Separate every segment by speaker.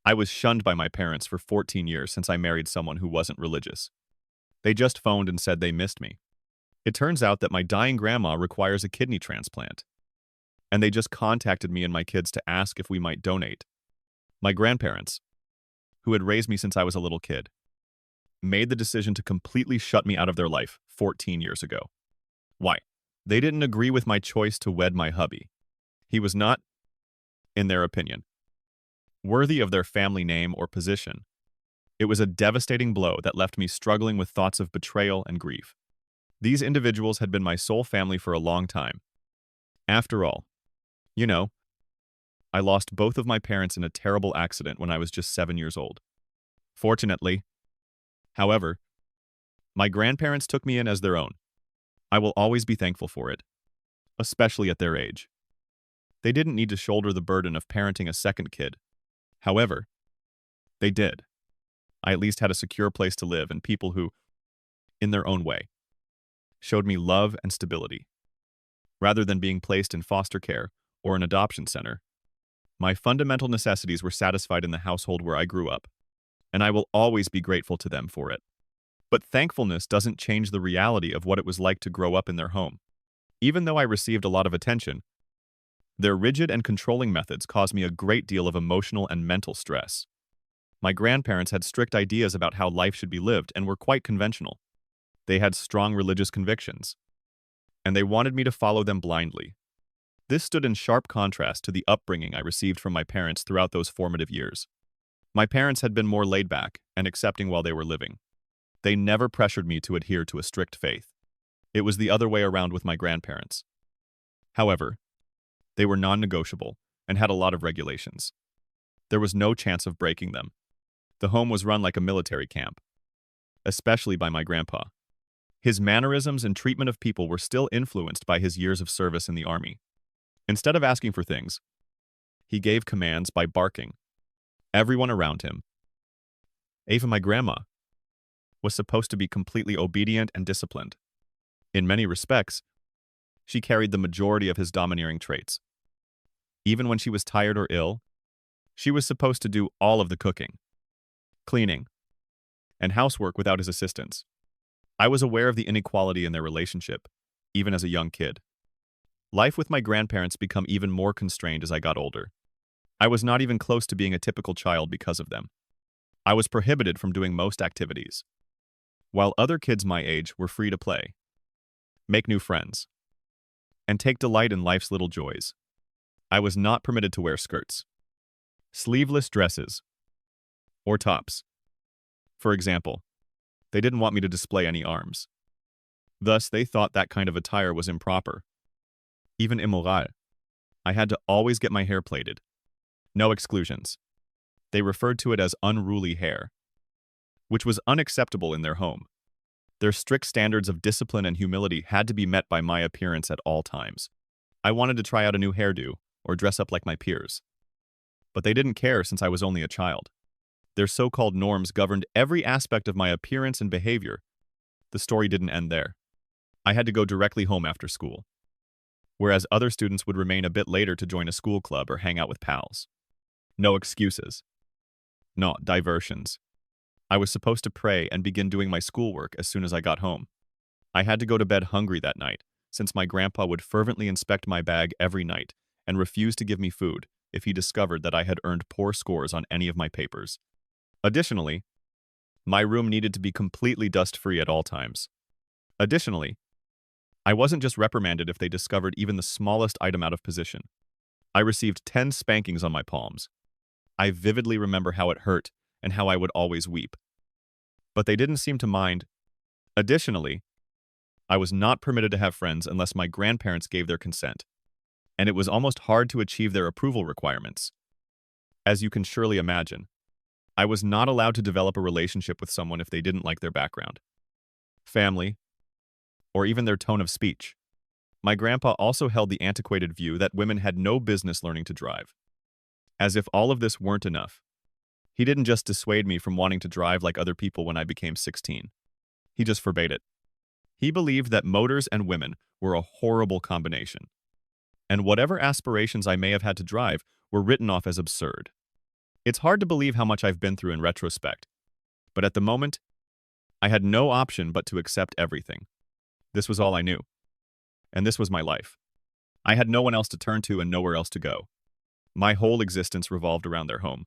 Speaker 1: I was shunned by my parents for 14 years since I married someone who wasn't religious. They just phoned and said they missed me. It turns out that my dying grandma requires a kidney transplant, and they just contacted me and my kids to ask if we might donate. My grandparents, who had raised me since I was a little kid, made the decision to completely shut me out of their life 14 years ago. Why? They didn't agree with my choice to wed my hubby. He was not, in their opinion, worthy of their family name or position. It was a devastating blow that left me struggling with thoughts of betrayal and grief. These individuals had been my sole family for a long time. After all, you know, I lost both of my parents in a terrible accident when I was just 7 years old. Fortunately, however, my grandparents took me in as their own. I will always be thankful for it, especially at their age. They didn't need to shoulder the burden of parenting a second kid. However, they did. I at least had a secure place to live and people who, in their own way, showed me love and stability. Rather than being placed in foster care or an adoption center, my fundamental necessities were satisfied in the household where I grew up, and I will always be grateful to them for it. But thankfulness doesn't change the reality of what it was like to grow up in their home. Even though I received a lot of attention, their rigid and controlling methods caused me a great deal of emotional and mental stress. My grandparents had strict ideas about how life should be lived and were quite conventional. They had strong religious convictions, and they wanted me to follow them blindly. This stood in sharp contrast to the upbringing I received from my parents throughout those formative years. My parents had been more laid back and accepting while they were living. They never pressured me to adhere to a strict faith. It was the other way around with my grandparents. However, they were non-negotiable and had a lot of regulations. There was no chance of breaking them. The home was run like a military camp, especially by my grandpa. His mannerisms and treatment of people were still influenced by his years of service in the army. Instead of asking for things, he gave commands by barking. Everyone around him, even my grandma, was supposed to be completely obedient and disciplined. In many respects, she carried the majority of his domineering traits. Even when she was tired or ill, she was supposed to do all of the cooking, cleaning, and housework without his assistance. I was aware of the inequality in their relationship, even as a young kid. Life with my grandparents became even more constrained as I got older. I was not even close to being a typical child because of them. I was prohibited from doing most activities, while other kids my age were free to play, make new friends, and take delight in life's little joys. I was not permitted to wear skirts, sleeveless dresses, or tops. For example, they didn't want me to display any arms. Thus, they thought that kind of attire was improper, even immoral. I had to always get my hair plaited. No exclusions. They referred to it as unruly hair, which was unacceptable in their home. Their strict standards of discipline and humility had to be met by my appearance at all times. I wanted to try out a new hairdo or dress up like my peers, but they didn't care since I was only a child. Their so-called norms governed every aspect of my appearance and behavior. The story didn't end there. I had to go directly home after school, whereas other students would remain a bit later to join a school club or hang out with pals. No excuses. No diversions. I was supposed to pray and begin doing my schoolwork as soon as I got home. I had to go to bed hungry that night, since my grandpa would fervently inspect my bag every night and refuse to give me food if he discovered that I had earned poor scores on any of my papers. Additionally, my room needed to be completely dust-free at all times. Additionally, I wasn't just reprimanded if they discovered even the smallest item out of position. I received 10 spankings on my palms. I vividly remember how it hurt and how I would always weep. But they didn't seem to mind. Additionally, I was not permitted to have friends unless my grandparents gave their consent, and it was almost hard to achieve their approval requirements. As you can surely imagine, I was not allowed to develop a relationship with someone if they didn't like their background, family, or even their tone of speech. My grandpa also held the antiquated view that women had no business learning to drive. As if all of this weren't enough, he didn't just dissuade me from wanting to drive like other people when I became 16. He just forbade it. He believed that motors and women were a horrible combination, and whatever aspirations I may have had to drive were written off as absurd. It's hard to believe how much I've been through in retrospect, but at the moment, I had no option but to accept everything. This was all I knew, and this was my life. I had no one else to turn to and nowhere else to go. My whole existence revolved around their home.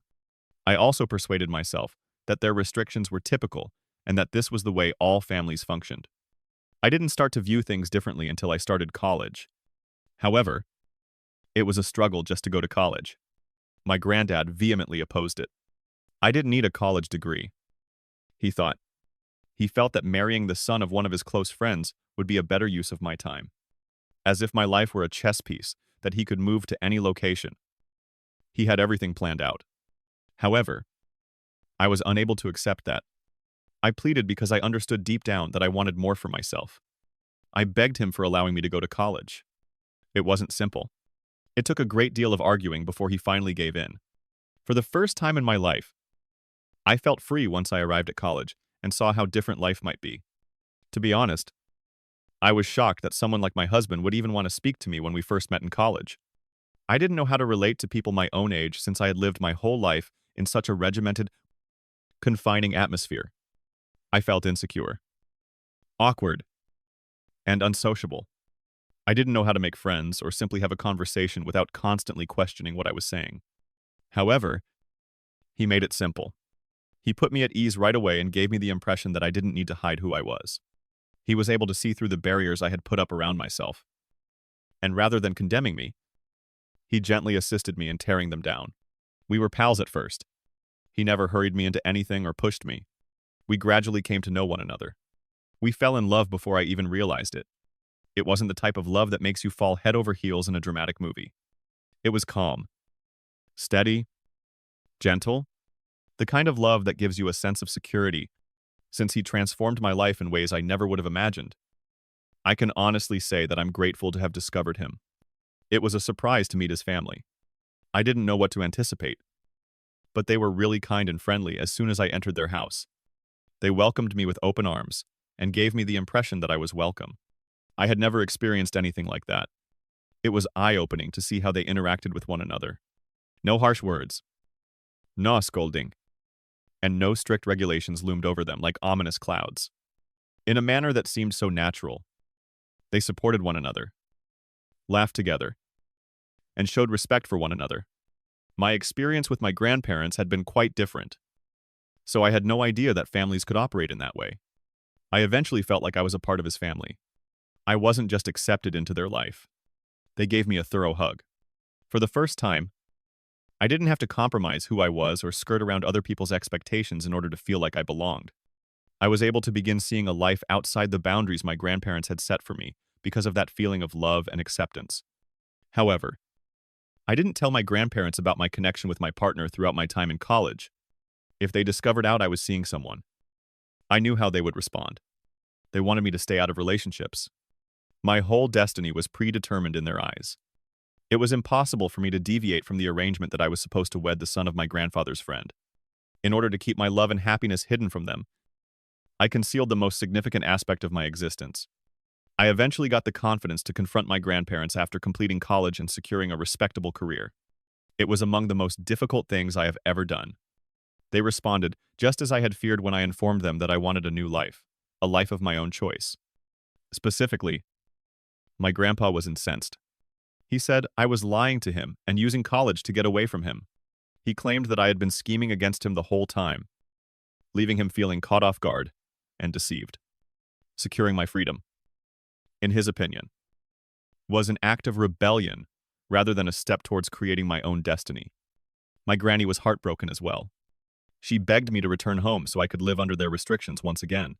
Speaker 1: I also persuaded myself that their restrictions were typical and that this was the way all families functioned. I didn't start to view things differently until I started college. However, it was a struggle just to go to college. My granddad vehemently opposed it. I didn't need a college degree, he thought. He felt that marrying the son of one of his close friends would be a better use of my time. As if my life were a chess piece that he could move to any location. He had everything planned out. However, I was unable to accept that. I pleaded because I understood deep down that I wanted more for myself. I begged him for allowing me to go to college. It wasn't simple. It took a great deal of arguing before he finally gave in. For the first time in my life, I felt free once I arrived at college and saw how different life might be. To be honest, I was shocked that someone like my husband would even want to speak to me when we first met in college. I didn't know how to relate to people my own age since I had lived my whole life in such a regimented, confining atmosphere. I felt insecure, awkward, and unsociable. I didn't know how to make friends or simply have a conversation without constantly questioning what I was saying. However, he made it simple. He put me at ease right away and gave me the impression that I didn't need to hide who I was. He was able to see through the barriers I had put up around myself. And rather than condemning me, he gently assisted me in tearing them down. We were pals at first. He never hurried me into anything or pushed me. We gradually came to know one another. We fell in love before I even realized it. It wasn't the type of love that makes you fall head over heels in a dramatic movie. It was calm, steady, gentle, the kind of love that gives you a sense of security, since he transformed my life in ways I never would have imagined. I can honestly say that I'm grateful to have discovered him. It was a surprise to meet his family. I didn't know what to anticipate, but they were really kind and friendly as soon as I entered their house. They welcomed me with open arms and gave me the impression that I was welcome. I had never experienced anything like that. It was eye-opening to see how they interacted with one another. No harsh words, no scolding, and no strict regulations loomed over them like ominous clouds. In a manner that seemed so natural, they supported one another, laughed together, and showed respect for one another. My experience with my grandparents had been quite different, so I had no idea that families could operate in that way. I eventually felt like I was a part of his family. I wasn't just accepted into their life. They gave me a thorough hug. For the first time, I didn't have to compromise who I was or skirt around other people's expectations in order to feel like I belonged. I was able to begin seeing a life outside the boundaries my grandparents had set for me because of that feeling of love and acceptance. However, I didn't tell my grandparents about my connection with my partner throughout my time in college. If they discovered out I was seeing someone, I knew how they would respond. They wanted me to stay out of relationships. My whole destiny was predetermined in their eyes. It was impossible for me to deviate from the arrangement that I was supposed to wed the son of my grandfather's friend. In order to keep my love and happiness hidden from them, I concealed the most significant aspect of my existence. I eventually got the confidence to confront my grandparents after completing college and securing a respectable career. It was among the most difficult things I have ever done. They responded just as I had feared when I informed them that I wanted a new life, a life of my own choice. Specifically, my grandpa was incensed. He said I was lying to him and using college to get away from him. He claimed that I had been scheming against him the whole time, leaving him feeling caught off guard and deceived. Securing my freedom, in his opinion, was an act of rebellion rather than a step towards creating my own destiny. My granny was heartbroken as well. She begged me to return home so I could live under their restrictions once again.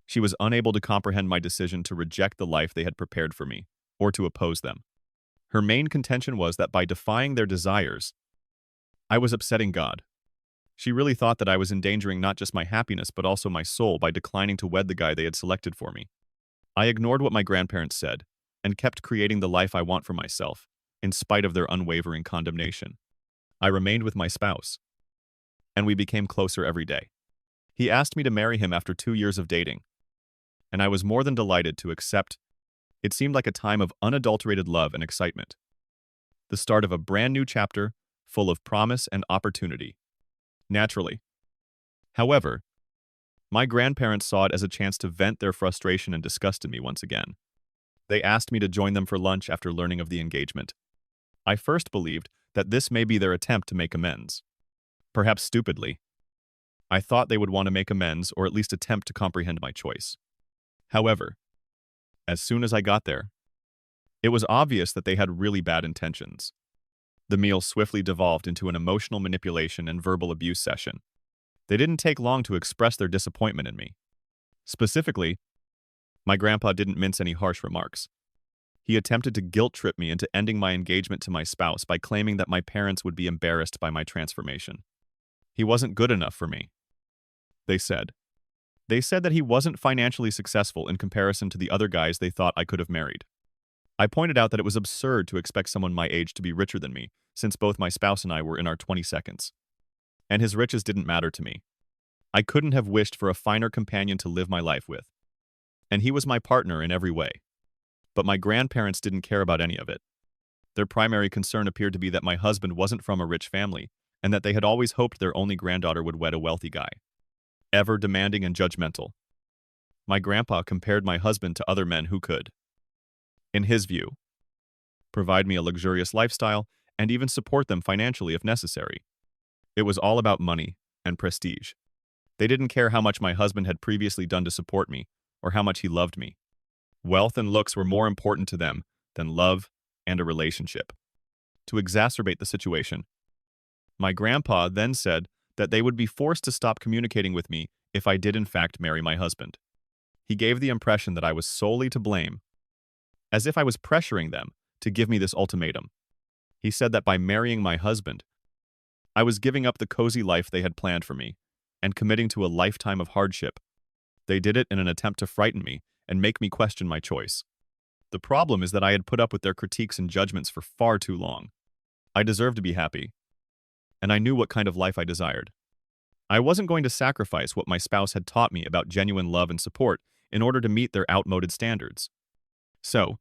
Speaker 1: She was unable to comprehend my decision to reject the life they had prepared for me, or to oppose them. Her main contention was that by defying their desires, I was upsetting God. She really thought that I was endangering not just my happiness but also my soul by declining to wed the guy they had selected for me. I ignored what my grandparents said, and kept creating the life I want for myself, in spite of their unwavering condemnation. I remained with my spouse, and we became closer every day. He asked me to marry him after 2 years of dating, and I was more than delighted to accept. It seemed like a time of unadulterated love and excitement. The start of a brand new chapter, full of promise and opportunity. naturally. However, my grandparents saw it as a chance to vent their frustration and disgust in me once again. They asked me to join them for lunch after learning of the engagement. I first believed that this may be their attempt to make amends. Perhaps stupidly. I thought they would want to make amends or at least attempt to comprehend my choice. However, as soon as I got there, it was obvious that they had really bad intentions. The meal swiftly devolved into an emotional manipulation and verbal abuse session. They didn't take long to express their disappointment in me. Specifically, my grandpa didn't mince any harsh remarks. He attempted to guilt-trip me into ending my engagement to my spouse by claiming that my parents would be embarrassed by my transformation. He wasn't good enough for me, they said. They said that he wasn't financially successful in comparison to the other guys they thought I could have married. I pointed out that it was absurd to expect someone my age to be richer than me, since both my spouse and I were in our 22nd. And his riches didn't matter to me. I couldn't have wished for a finer companion to live my life with. And he was my partner in every way. But my grandparents didn't care about any of it. Their primary concern appeared to be that my husband wasn't from a rich family, and that they had always hoped their only granddaughter would wed a wealthy guy. Ever demanding and judgmental. My grandpa compared my husband to other men who could, in his view, provide me a luxurious lifestyle and even support them financially if necessary. It was all about money and prestige. They didn't care how much my husband had previously done to support me or how much he loved me. Wealth and looks were more important to them than love and a relationship. To exacerbate the situation, my grandpa then said that they would be forced to stop communicating with me if I did in fact marry my husband. He gave the impression that I was solely to blame, as if I was pressuring them to give me this ultimatum. He said that by marrying my husband, I was giving up the cozy life they had planned for me and committing to a lifetime of hardship. They did it in an attempt to frighten me and make me question my choice. The problem is that I had put up with their critiques and judgments for far too long. I deserved to be happy, and I knew what kind of life I desired. I wasn't going to sacrifice what my spouse had taught me about genuine love and support in order to meet their outmoded standards. So,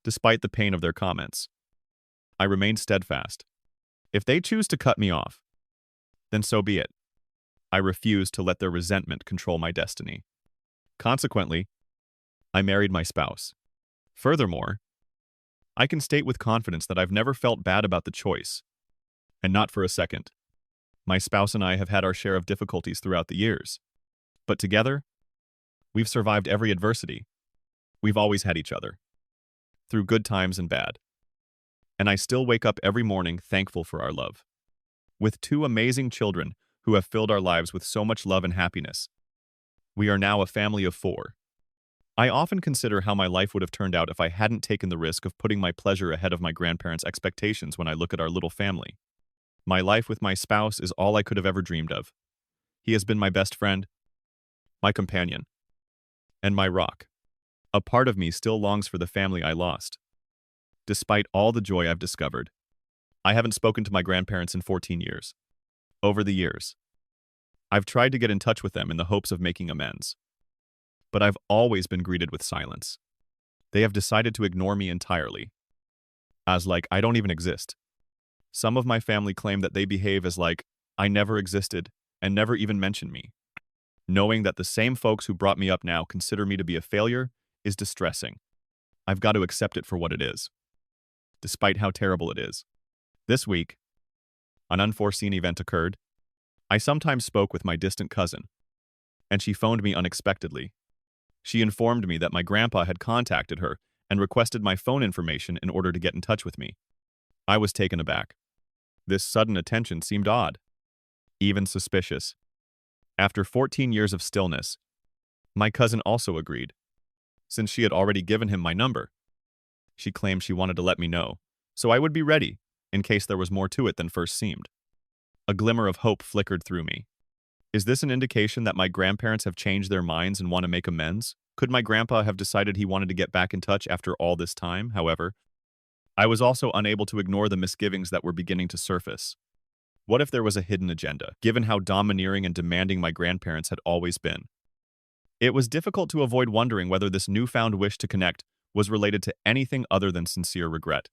Speaker 1: despite the pain of their comments, I remained steadfast. If they choose to cut me off, then so be it. I refused to let their resentment control my destiny. Consequently, I married my spouse. Furthermore, I can state with confidence that I've never felt bad about the choice, and not for a second. My spouse and I have had our share of difficulties throughout the years, but together, we've survived every adversity. We've always had each other, through good times and bad. And I still wake up every morning thankful for our love. With two amazing children who have filled our lives with so much love and happiness, we are now a family of 4. I often consider how my life would have turned out if I hadn't taken the risk of putting my pleasure ahead of my grandparents' expectations when I look at our little family. My life with my spouse is all I could have ever dreamed of. He has been my best friend, my companion, and my rock. A part of me still longs for the family I lost. Despite all the joy I've discovered, I haven't spoken to my grandparents in 14 years. Over the years, I've tried to get in touch with them in the hopes of making amends. But I've always been greeted with silence. They have decided to ignore me entirely, as like I don't even exist. Some of my family claim that they behave as like I never existed and never even mention me. Knowing that the same folks who brought me up now consider me to be a failure is distressing. I've got to accept it for what it is, despite how terrible it is. This week, an unforeseen event occurred. I sometimes spoke with my distant cousin, and she phoned me unexpectedly. She informed me that my grandpa had contacted her and requested my phone information in order to get in touch with me. I was taken aback. This sudden attention seemed odd, even suspicious. After 14 years of stillness, my cousin also agreed, since she had already given him my number. She claimed she wanted to let me know, so I would be ready in case there was more to it than first seemed. A glimmer of hope flickered through me. Is this an indication that my grandparents have changed their minds and want to make amends? Could my grandpa have decided he wanted to get back in touch after all this time? However, I was also unable to ignore the misgivings that were beginning to surface. What if there was a hidden agenda, given how domineering and demanding my grandparents had always been? It was difficult to avoid wondering whether this newfound wish to connect was related to anything other than sincere regret.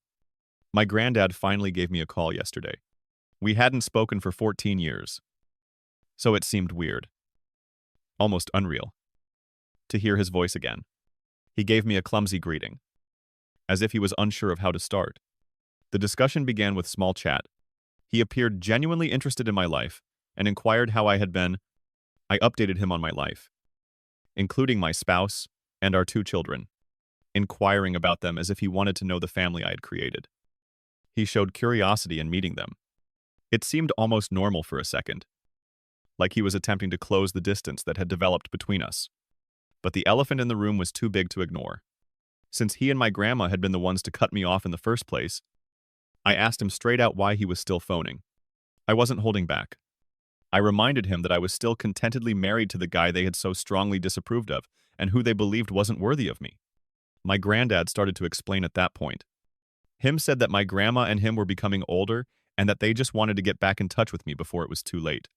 Speaker 1: My granddad finally gave me a call yesterday. We hadn't spoken for 14 years, So it seemed weird, almost unreal, to hear his voice again. He gave me a clumsy greeting, as if he was unsure of how to start. The discussion began with small chat. He appeared genuinely interested in my life and inquired how I had been. I updated him on my life, including my spouse and our 2 children, inquiring about them as if he wanted to know the family I had created. He showed curiosity in meeting them. It seemed almost normal for a second, like he was attempting to close the distance that had developed between us. But the elephant in the room was too big to ignore. Since he and my grandma had been the ones to cut me off in the first place, I asked him straight out why he was still phoning. I wasn't holding back. I reminded him that I was still contentedly married to the guy they had so strongly disapproved of, and who they believed wasn't worthy of me. My granddad started to explain at that point. Him said that my grandma and him were becoming older, and that they just wanted to get back in touch with me before it was too late.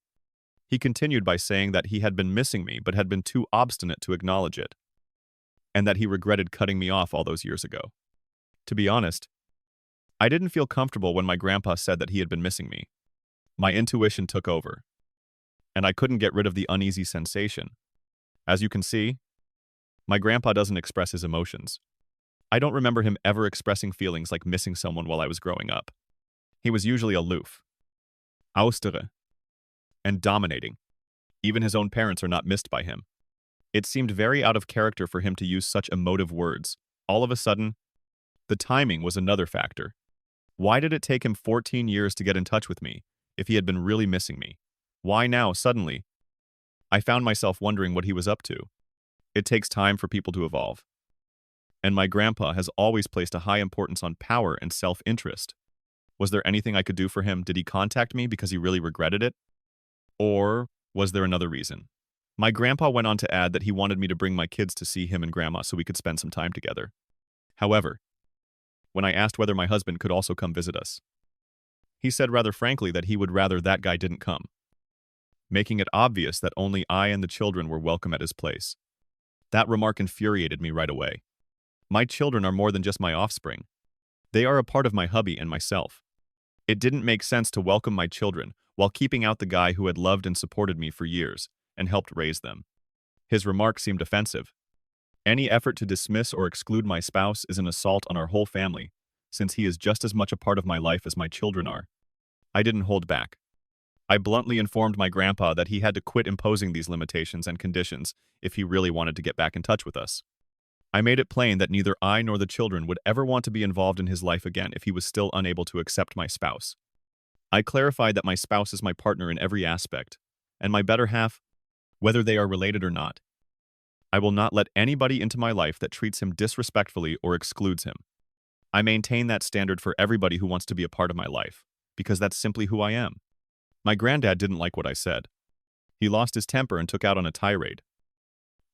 Speaker 1: He continued by saying that he had been missing me but had been too obstinate to acknowledge it, and that he regretted cutting me off all those years ago. To be honest, I didn't feel comfortable when my grandpa said that he had been missing me. My intuition took over, and I couldn't get rid of the uneasy sensation. As you can see, my grandpa doesn't express his emotions. I don't remember him ever expressing feelings like missing someone while I was growing up. He was usually aloof, austere, and dominating. Even his own parents are not missed by him. It seemed very out of character for him to use such emotive words. All of a sudden, the timing was another factor. Why did it take him 14 years to get in touch with me, if he had been really missing me? Why now, suddenly? I found myself wondering what he was up to. It takes time for people to evolve. And my grandpa has always placed a high importance on power and self-interest. Was there anything I could do for him? Did he contact me because he really regretted it? Or was there another reason? My grandpa went on to add that he wanted me to bring my kids to see him and grandma so we could spend some time together. However, when I asked whether my husband could also come visit us, he said rather frankly that he would rather that guy didn't come, making it obvious that only I and the children were welcome at his place. That remark infuriated me right away. My children are more than just my offspring. They are a part of my hubby and myself. It didn't make sense to welcome my children while keeping out the guy who had loved and supported me for years and helped raise them. His remark seemed offensive. Any effort to dismiss or exclude my spouse is an assault on our whole family, since he is just as much a part of my life as my children are. I didn't hold back. I bluntly informed my grandpa that he had to quit imposing these limitations and conditions if he really wanted to get back in touch with us. I made it plain that neither I nor the children would ever want to be involved in his life again if he was still unable to accept my spouse. I clarified that my spouse is my partner in every aspect, and my better half, whether they are related or not. I will not let anybody into my life that treats him disrespectfully or excludes him. I maintain that standard for everybody who wants to be a part of my life, because that's simply who I am. My granddad didn't like what I said. He lost his temper and took out on a tirade,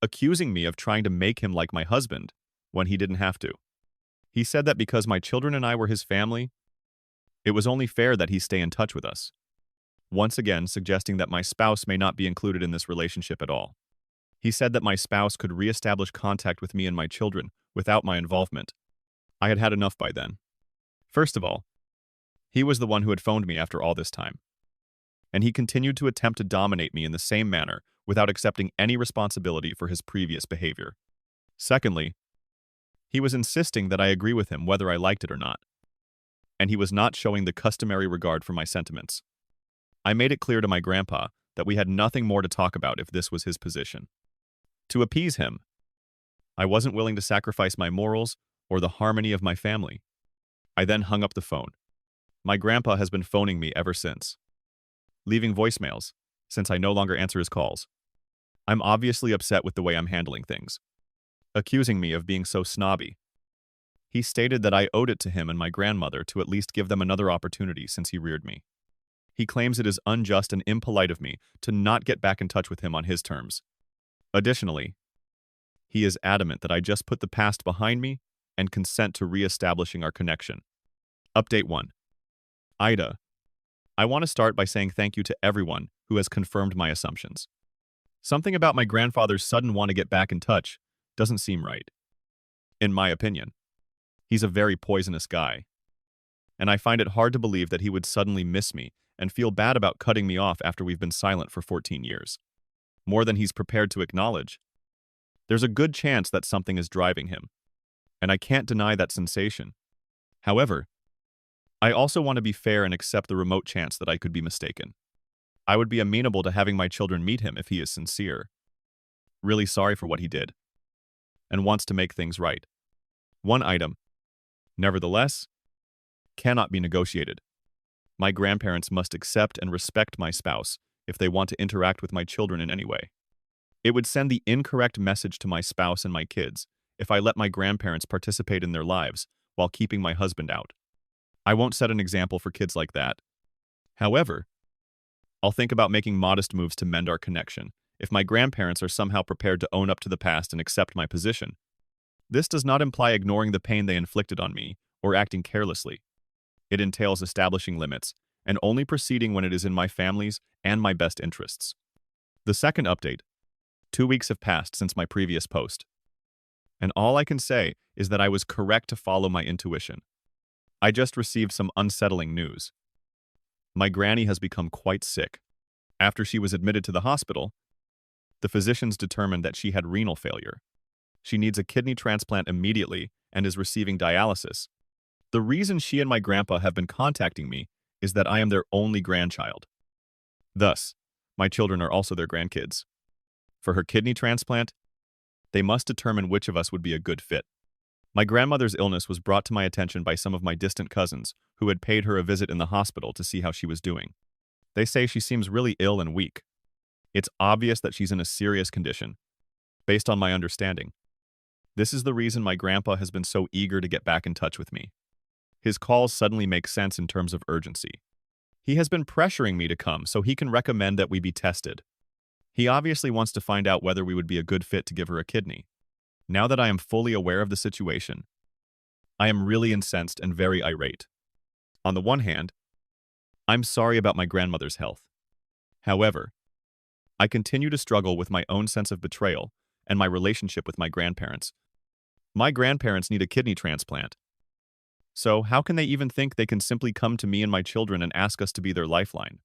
Speaker 1: accusing me of trying to make him like my husband when he didn't have to. He said that because my children and I were his family, it was only fair that he stay in touch with us, once again suggesting that my spouse may not be included in this relationship at all. He said that my spouse could reestablish contact with me and my children without my involvement. I had had enough by then. First of all, he was the one who had phoned me after all this time, and he continued to attempt to dominate me in the same manner without accepting any responsibility for his previous behavior. Secondly, he was insisting that I agree with him whether I liked it or not, and he was not showing the customary regard for my sentiments. I made it clear to my grandpa that we had nothing more to talk about if this was his position. To appease him, I wasn't willing to sacrifice my morals or the harmony of my family. I then hung up the phone. My grandpa has been phoning me ever since, leaving voicemails, since I no longer answer his calls. I'm obviously upset with the way I'm handling things, accusing me of being so snobby. He stated that I owed it to him and my grandmother to at least give them another opportunity since he reared me. He claims it is unjust and impolite of me to not get back in touch with him on his terms. Additionally, he is adamant that I just put the past behind me and consent to re-establishing our connection. Update 1. Ida, I want to start by saying thank you to everyone who has confirmed my assumptions. Something about my grandfather's sudden want to get back in touch doesn't seem right. In my opinion, he's a very poisonous guy, and I find it hard to believe that he would suddenly miss me and feel bad about cutting me off after we've been silent for 14 years. More than he's prepared to acknowledge. There's a good chance that something is driving him, and I can't deny that sensation. However, I also want to be fair and accept the remote chance that I could be mistaken. I would be amenable to having my children meet him if he is sincere, really sorry for what he did, and wants to make things right. One item, nevertheless, cannot be negotiated. My grandparents must accept and respect my spouse if they want to interact with my children in any way. It would send the incorrect message to my spouse and my kids if I let my grandparents participate in their lives while keeping my husband out. I won't set an example for kids like that. However, I'll think about making modest moves to mend our connection if my grandparents are somehow prepared to own up to the past and accept my position. This does not imply ignoring the pain they inflicted on me or acting carelessly. It entails establishing limits and only proceeding when it is in my family's and my best interests. The second update. 2 weeks have passed since my previous post, and all I can say is that I was correct to follow my intuition. I just received some unsettling news. My granny has become quite sick. After she was admitted to the hospital, the physicians determined that she had renal failure. She needs a kidney transplant immediately and is receiving dialysis. The reason she and my grandpa have been contacting me is that I am their only grandchild. Thus, my children are also their grandkids. For her kidney transplant, they must determine which of us would be a good fit. My grandmother's illness was brought to my attention by some of my distant cousins who had paid her a visit in the hospital to see how she was doing. They say she seems really ill and weak. It's obvious that she's in a serious condition, based on my understanding. This is the reason my grandpa has been so eager to get back in touch with me. His calls suddenly make sense in terms of urgency. He has been pressuring me to come so he can recommend that we be tested. He obviously wants to find out whether we would be a good fit to give her a kidney. Now that I am fully aware of the situation, I am really incensed and very irate. On the one hand, I'm sorry about my grandmother's health. However, I continue to struggle with my own sense of betrayal and my relationship with my grandparents. My grandparents need a kidney transplant. So how can they even think they can simply come to me and my children and ask us to be their lifeline?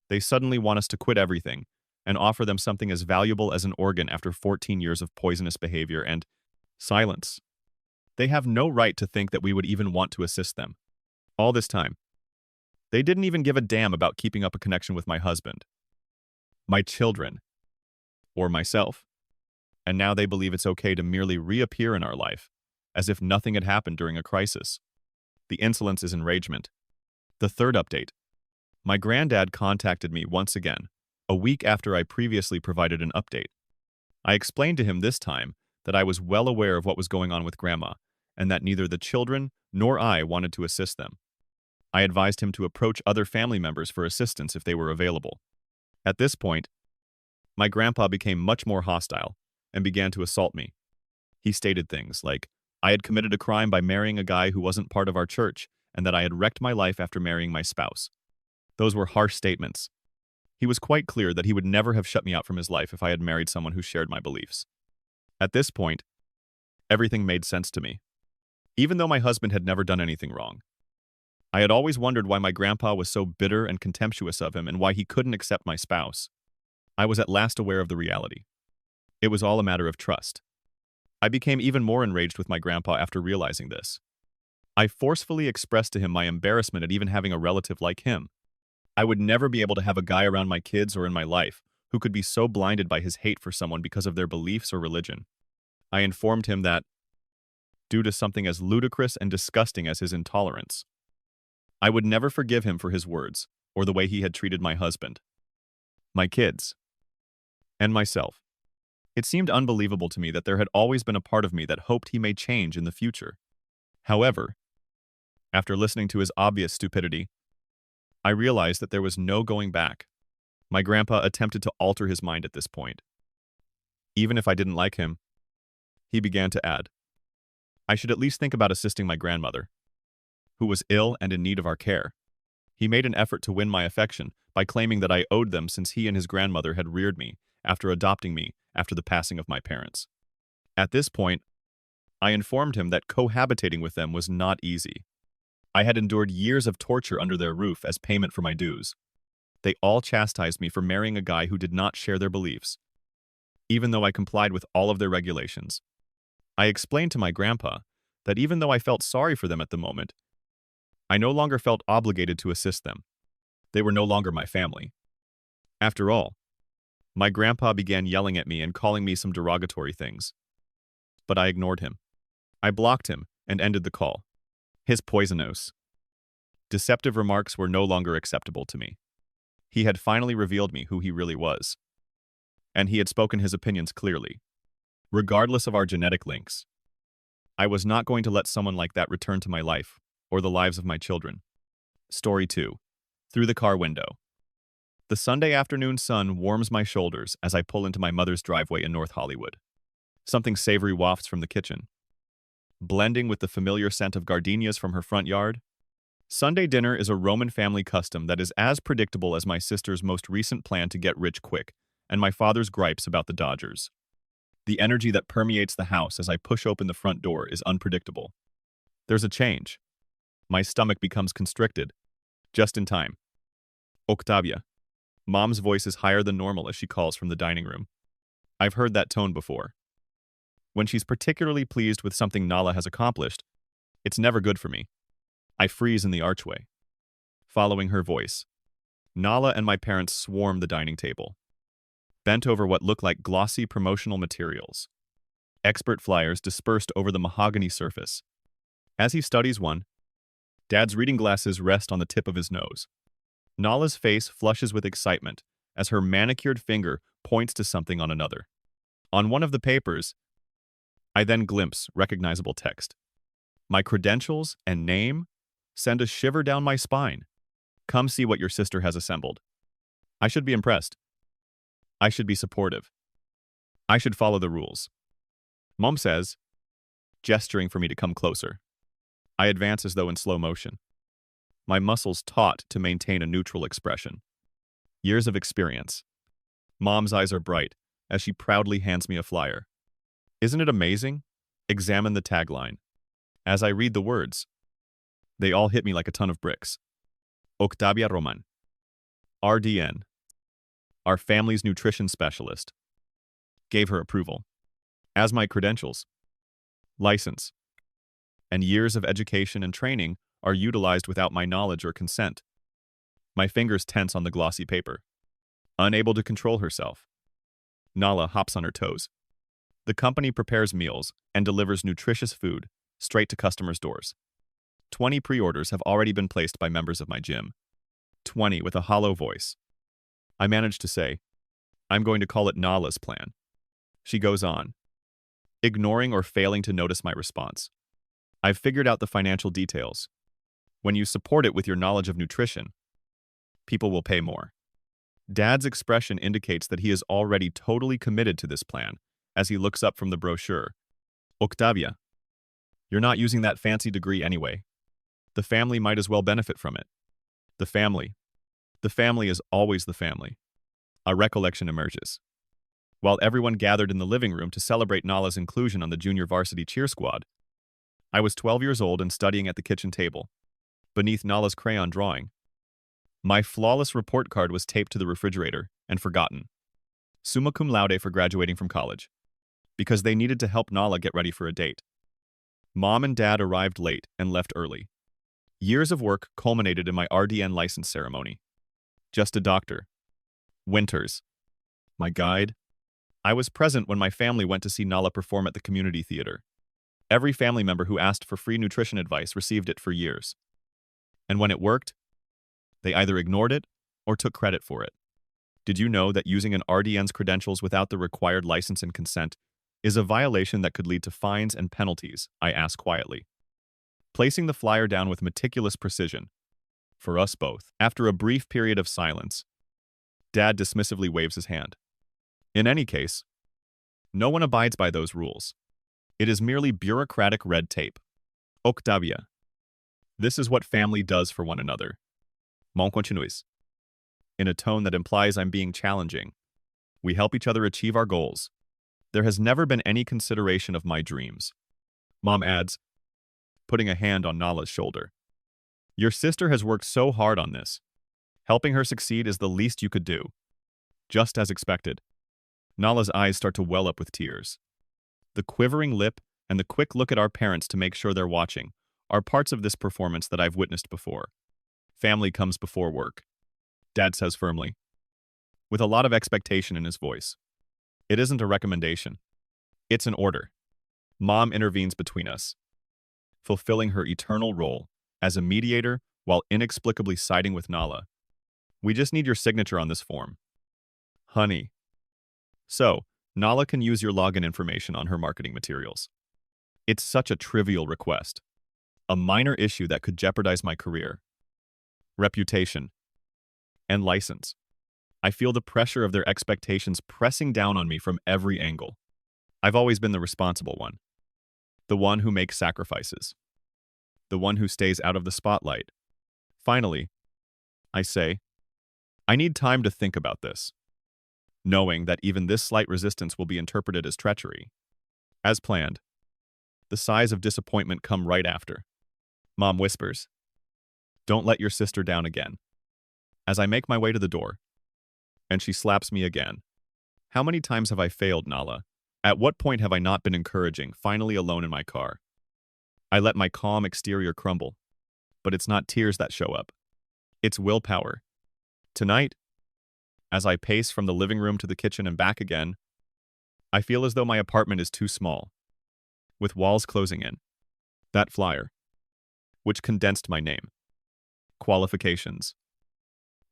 Speaker 1: They suddenly want us to quit everything and offer them something as valuable as an organ after 14 years of poisonous behavior and silence. They have no right to think that we would even want to assist them. All this time, they didn't even give a damn about keeping up a connection with my husband, my children, or myself. And now they believe it's okay to merely reappear in our life, as if nothing had happened during a crisis. The insolence is enragement. The third update. My granddad contacted me once again, a week after I previously provided an update. I explained to him this time that I was well aware of what was going on with Grandma, and that neither the children nor I wanted to assist them. I advised him to approach other family members for assistance if they were available. At this point, my grandpa became much more hostile and began to assault me. He stated things like, I had committed a crime by marrying a guy who wasn't part of our church, and that I had wrecked my life after marrying my spouse. Those were harsh statements. He was quite clear that he would never have shut me out from his life if I had married someone who shared my beliefs. At this point, everything made sense to me. Even though my husband had never done anything wrong, I had always wondered why my grandpa was so bitter and contemptuous of him and why he couldn't accept my spouse. I was at last aware of the reality. It was all a matter of trust. I became even more enraged with my grandpa after realizing this. I forcefully expressed to him my embarrassment at even having a relative like him. I would never be able to have a guy around my kids or in my life who could be so blinded by his hate for someone because of their beliefs or religion. I informed him that, due to something as ludicrous and disgusting as his intolerance, I would never forgive him for his words or the way he had treated my husband, my kids, and myself. It seemed unbelievable to me that there had always been a part of me that hoped he may change in the future. However, after listening to his obvious stupidity, I realized that there was no going back. My grandpa attempted to alter his mind at this point. Even if I didn't like him, he began to add, I should at least think about assisting my grandmother, who was ill and in need of our care. He made an effort to win my affection by claiming that I owed them since he and his grandmother had reared me after adopting me after the passing of my parents. At this point, I informed him that cohabitating with them was not easy. I had endured years of torture under their roof as payment for my dues. They all chastised me for marrying a guy who did not share their beliefs, even though I complied with all of their regulations. I explained to my grandpa that even though I felt sorry for them at the moment, I no longer felt obligated to assist them. They were no longer my family. After all, my grandpa began yelling at me and calling me some derogatory things. But I ignored him. I blocked him and ended the call. His poisonous, deceptive remarks were no longer acceptable to me. He had finally revealed me who he really was. And he had spoken his opinions clearly. Regardless of our genetic links, I was not going to let someone like that return to my life or the lives of my children. Story 2. Through the car window. The Sunday afternoon sun warms my shoulders as I pull into my mother's driveway in North Hollywood. Something savory wafts from the kitchen. Blending with the familiar scent of gardenias from her front yard, Sunday dinner is a Roman family custom that is as predictable as my sister's most recent plan to get rich quick and my father's gripes about the Dodgers. The energy that permeates the house as I push open the front door is unpredictable. There's a change. My stomach becomes constricted. Just in time. Octavia. Mom's voice is higher than normal as she calls from the dining room. I've heard that tone before. When she's particularly pleased with something Nala has accomplished, it's never good for me. I freeze in the archway. Following her voice, Nala and my parents swarm the dining table, bent over what look like glossy promotional materials. Expert flyers dispersed over the mahogany surface. As he studies one, Dad's reading glasses rest on the tip of his nose. Nala's face flushes with excitement as her manicured finger points to something on another. On one of the papers, I then glimpse recognizable text. My credentials and name send a shiver down my spine. Come see what your sister has assembled. I should be impressed. I should be supportive. I should follow the rules. Mom says, gesturing for me to come closer. I advance as though in slow motion. My muscles taut to maintain a neutral expression. Years of experience. Mom's eyes are bright as she proudly hands me a flyer. Isn't it amazing? Examine the tagline. As I read the words, they all hit me like a ton of bricks. Octavia Roman. RDN. Our family's nutrition specialist. Gave her approval. As my credentials, license, and years of education and training are utilized without my knowledge or consent. My fingers tense on the glossy paper. Unable to control herself, Nala hops on her toes. The company prepares meals and delivers nutritious food straight to customers' doors. 20 pre-orders have already been placed by members of my gym. 20 with a hollow voice. I manage to say, I'm going to call it Nala's plan. She goes on, ignoring or failing to notice my response. I've figured out the financial details. When you support it with your knowledge of nutrition, people will pay more. Dad's expression indicates that he is already totally committed to this plan as he looks up from the brochure. Octavia, you're not using that fancy degree anyway. The family might as well benefit from it. The family is always the family. A recollection emerges. While everyone gathered in the living room to celebrate Nala's inclusion on the junior varsity cheer squad, I was 12 years old and studying at the kitchen table, beneath Nala's crayon drawing. My flawless report card was taped to the refrigerator and forgotten. Summa cum laude for graduating from college, because they needed to help Nala get ready for a date. Mom and Dad arrived late and left early. Years of work culminated in my RDN license ceremony. Just a doctor. Winters. My guide. I was present when my family went to see Nala perform at the community theater. Every family member who asked for free nutrition advice received it for years. And when it worked, they either ignored it or took credit for it. Did you know that using an RDN's credentials without the required license and consent is a violation that could lead to fines and penalties? I asked quietly, placing the flyer down with meticulous precision. For us both. After a brief period of silence, Dad dismissively waves his hand. In any case, no one abides by those rules. It is merely bureaucratic red tape. Octavia. This is what family does for one another. Mon continues. In a tone that implies I'm being challenging. We help each other achieve our goals. There has never been any consideration of my dreams. Mom adds, putting a hand on Nala's shoulder. Your sister has worked so hard on this. Helping her succeed is the least you could do. Just as expected. Nala's eyes start to well up with tears. The quivering lip and the quick look at our parents to make sure they're watching are parts of this performance that I've witnessed before. Family comes before work, Dad says firmly, with a lot of expectation in his voice. It isn't a recommendation. It's an order. Mom intervenes between us, fulfilling her eternal role as a mediator while inexplicably siding with Nala. We just need your signature on this form. Honey. So, Nala can use your login information on her marketing materials. It's such a trivial request. A minor issue that could jeopardize my career, reputation, and license. I feel the pressure of their expectations pressing down on me from every angle. I've always been the responsible one. The one who makes sacrifices. The one who stays out of the spotlight. Finally, I say, I need time to think about this, knowing that even this slight resistance will be interpreted as treachery. As planned, the sighs of disappointment come right after. Mom whispers, "Don't let your sister down again." As I make my way to the door, and she slaps me again. How many times have I failed, Nala? At what point have I not been encouraging, finally alone in my car? I let my calm exterior crumble, but it's not tears that show up. It's willpower. Tonight, as I pace from the living room to the kitchen and back again, I feel as though my apartment is too small, with walls closing in. That flyer, which condensed my name, qualifications,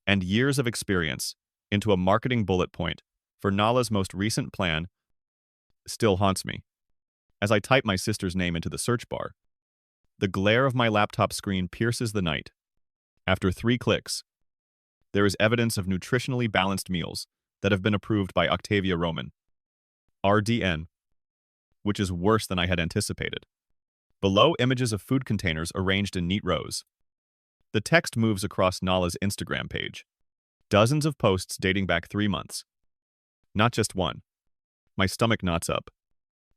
Speaker 1: and years of experience into a marketing bullet point for Nala's most recent plan, still haunts me. As I type my sister's name into the search bar, the glare of my laptop screen pierces the night. After 3 clicks, there is evidence of nutritionally balanced meals that have been approved by Octavia Roman, RDN, which is worse than I had anticipated. Below, images of food containers arranged in neat rows. The text moves across Nala's Instagram page. Dozens of posts dating back 3 months. Not just one. My stomach knots up.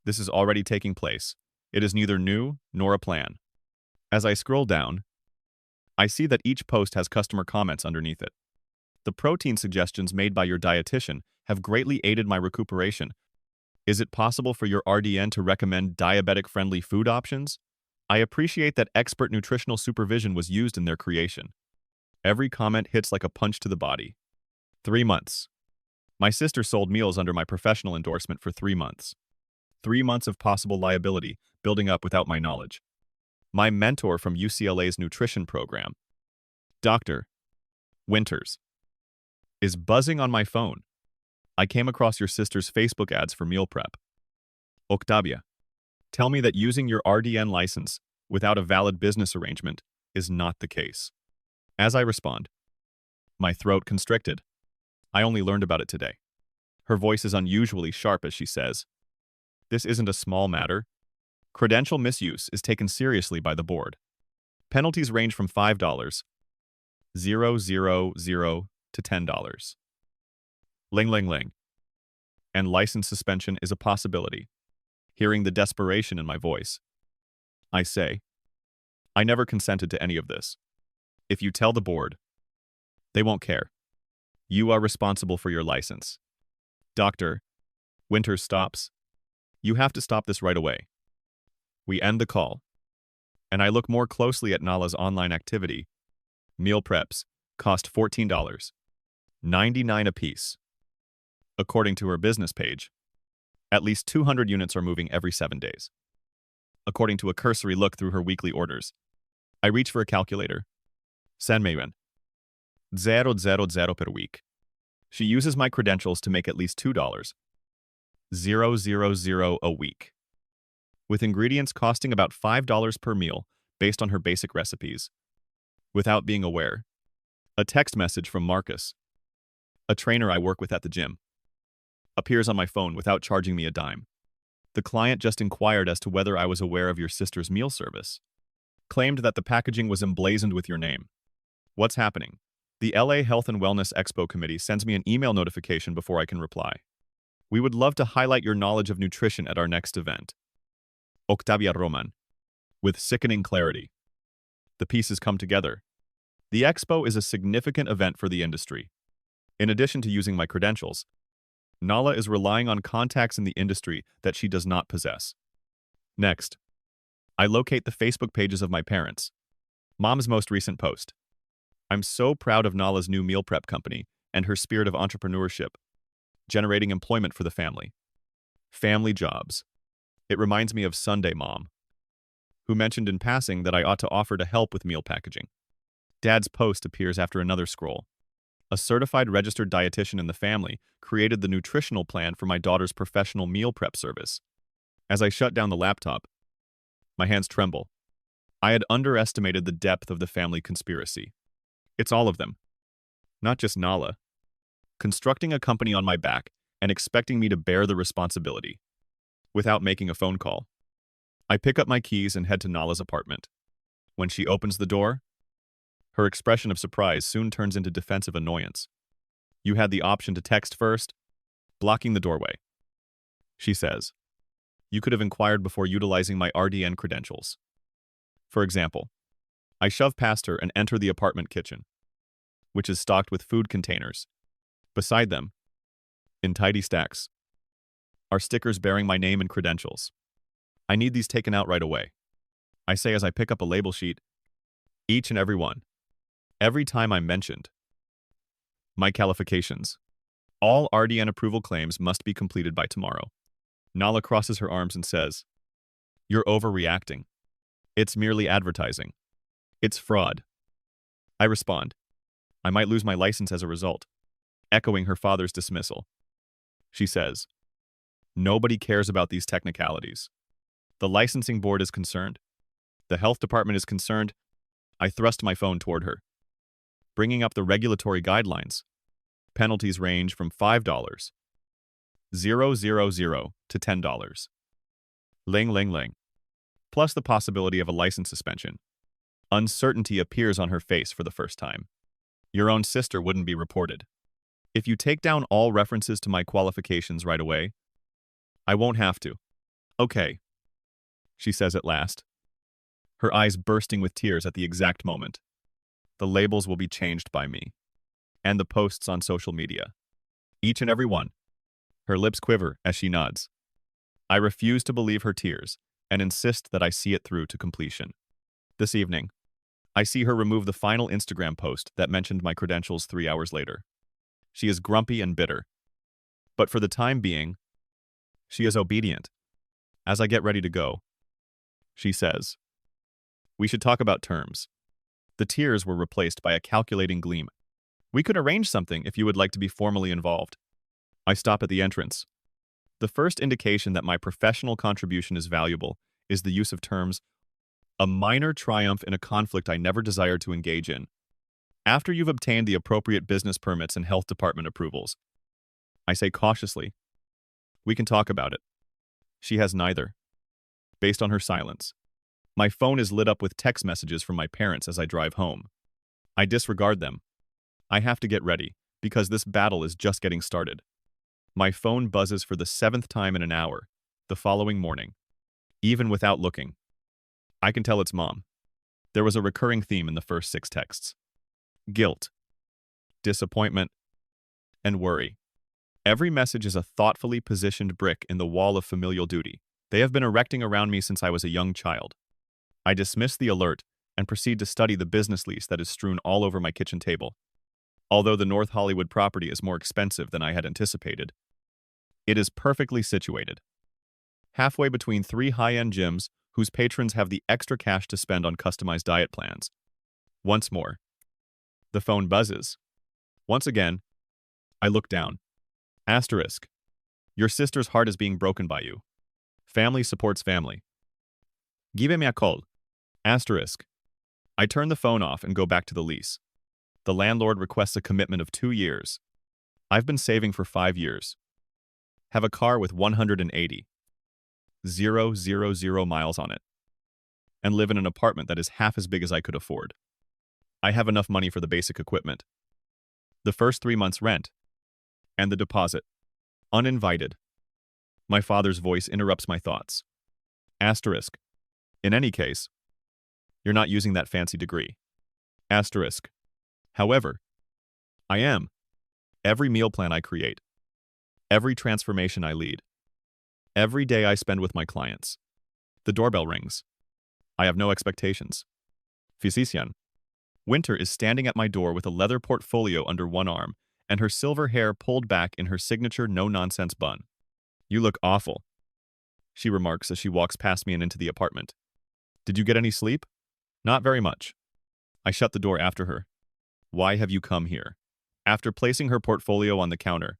Speaker 1: This is already taking place. It is neither new nor a plan. As I scroll down, I see that each post has customer comments underneath it. The protein suggestions made by your dietitian have greatly aided my recuperation. Is it possible for your RDN to recommend diabetic-friendly food options? I appreciate that expert nutritional supervision was used in their creation. Every comment hits like a punch to the body. 3 months. My sister sold meals under my professional endorsement for 3 months. 3 months of possible liability building up without my knowledge. My mentor from UCLA's nutrition program, Dr. Winters, is buzzing on my phone. I came across your sister's Facebook ads for meal prep. Octavia, tell me that using your RDN license without a valid business arrangement is not the case. As I respond, my throat constricted. I only learned about it today. Her voice is unusually sharp as she says, "This isn't a small matter. Credential misuse is taken seriously by the board. Penalties range from $5, 000 to $10. Ling ling ling. And license suspension is a possibility." Hearing the desperation in my voice, I say, I never consented to any of this. If you tell the board, they won't care. You are responsible for your license. Dr. Winters stops. You have to stop this right away. We end the call, and I look more closely at Nala's online activity. Meal preps cost $14.99 apiece. According to her business page, at least 200 units are moving every 7 days. According to a cursory look through her weekly orders, I reach for a calculator. $0.00 per week. She uses my credentials to make at least $2.00 a week, with ingredients costing about $5 per meal based on her basic recipes. Without being aware, a text message from Marcus, a trainer I work with at the gym, appears on my phone without charging me a dime. The client just inquired as to whether I was aware of your sister's meal service. Claimed that the packaging was emblazoned with your name. What's happening? The LA Health and Wellness Expo Committee sends me an email notification before I can reply. We would love to highlight your knowledge of nutrition at our next event. Octavia Roman. With sickening clarity. The pieces come together. The expo is a significant event for the industry. In addition to using my credentials, Nala is relying on contacts in the industry that she does not possess. Next, I locate the Facebook pages of my parents. Mom's most recent post. I'm so proud of Nala's new meal prep company and her spirit of entrepreneurship, generating employment for the family. Family jobs. It reminds me of Sunday Mom, who mentioned in passing that I ought to offer to help with meal packaging. Dad's post appears after another scroll. A certified registered dietitian in the family created the nutritional plan for my daughter's professional meal prep service. As I shut down the laptop, my hands tremble. I had underestimated the depth of the family conspiracy. It's all of them, not just Nala, constructing a company on my back and expecting me to bear the responsibility, without making a phone call. I pick up my keys and head to Nala's apartment. When she opens the door, her expression of surprise soon turns into defensive annoyance. You had the option to text first, blocking the doorway. She says, you could have inquired before utilizing my RDN credentials. For example, I shove past her and enter the apartment kitchen, which is stocked with food containers. Beside them, in tidy stacks, are stickers bearing my name and credentials. I need these taken out right away. I say as I pick up a label sheet, each and every one. Every time I'm mentioned. My qualifications. All RDN approval claims must be completed by tomorrow. Nala crosses her arms and says, you're overreacting. It's merely advertising. It's fraud. I respond, I might lose my license as a result, echoing her father's dismissal. She says, nobody cares about these technicalities. The licensing board is concerned. The health department is concerned. I thrust my phone toward her, bringing up the regulatory guidelines. Penalties range from $5, 000 to $10. Ling ling ling. Plus the possibility of a license suspension. Uncertainty appears on her face for the first time. Your own sister wouldn't be reported. If you take down all references to my qualifications right away, I won't have to. Okay, she says at last, her eyes bursting with tears at the exact moment. The labels will be changed by me, and the posts on social media. Each and every one. Her lips quiver as she nods. I refuse to believe her tears and insist that I see it through to completion. This evening, I see her remove the final Instagram post that mentioned my credentials 3 hours later. She is grumpy and bitter. But for the time being, she is obedient. As I get ready to go, she says, we should talk about terms. The tears were replaced by a calculating gleam. We could arrange something if you would like to be formally involved. I stop at the entrance. The first indication that my professional contribution is valuable is the use of terms, a minor triumph in a conflict I never desired to engage in. After you've obtained the appropriate business permits and health department approvals, I say cautiously, we can talk about it. She has neither. Based on her silence, my phone is lit up with text messages from my parents as I drive home. I disregard them. I have to get ready, because this battle is just getting started. My phone buzzes for the 7th time in an hour, the following morning. Even without looking, I can tell it's Mom. There was a recurring theme in the first 6 texts. Guilt, disappointment, and worry. Every message is a thoughtfully positioned brick in the wall of familial duty. They have been erecting around me since I was a young child. I dismiss the alert and proceed to study the business lease that is strewn all over my kitchen table. Although the North Hollywood property is more expensive than I had anticipated, it is perfectly situated. Halfway between 3 high-end gyms whose patrons have the extra cash to spend on customized diet plans. Once more, the phone buzzes. Once again, I look down. Asterisk. Your sister's heart is being broken by you. Family supports family. Give me a call. Asterisk. I turn the phone off and go back to the lease. The landlord requests a commitment of 2 years. I've been saving for 5 years. Have a car with 180,000 miles on it. And live in an apartment that is half as big as I could afford. I have enough money for the basic equipment, the first 3 months' rent, and the deposit. Uninvited. My father's voice interrupts my thoughts. Asterisk. In any case, You're not using that fancy degree. Asterisk. However, I am. Every meal plan I create, every transformation I lead, every day I spend with my clients. The doorbell rings. I have no expectations. Physician. Winter is standing at my door with a leather portfolio under one arm and her silver hair pulled back in her signature no-nonsense bun. You look awful, she remarks as she walks past me and into the apartment. Did you get any sleep? Not very much. I shut the door after her. Why have you come here? After placing her portfolio on the counter,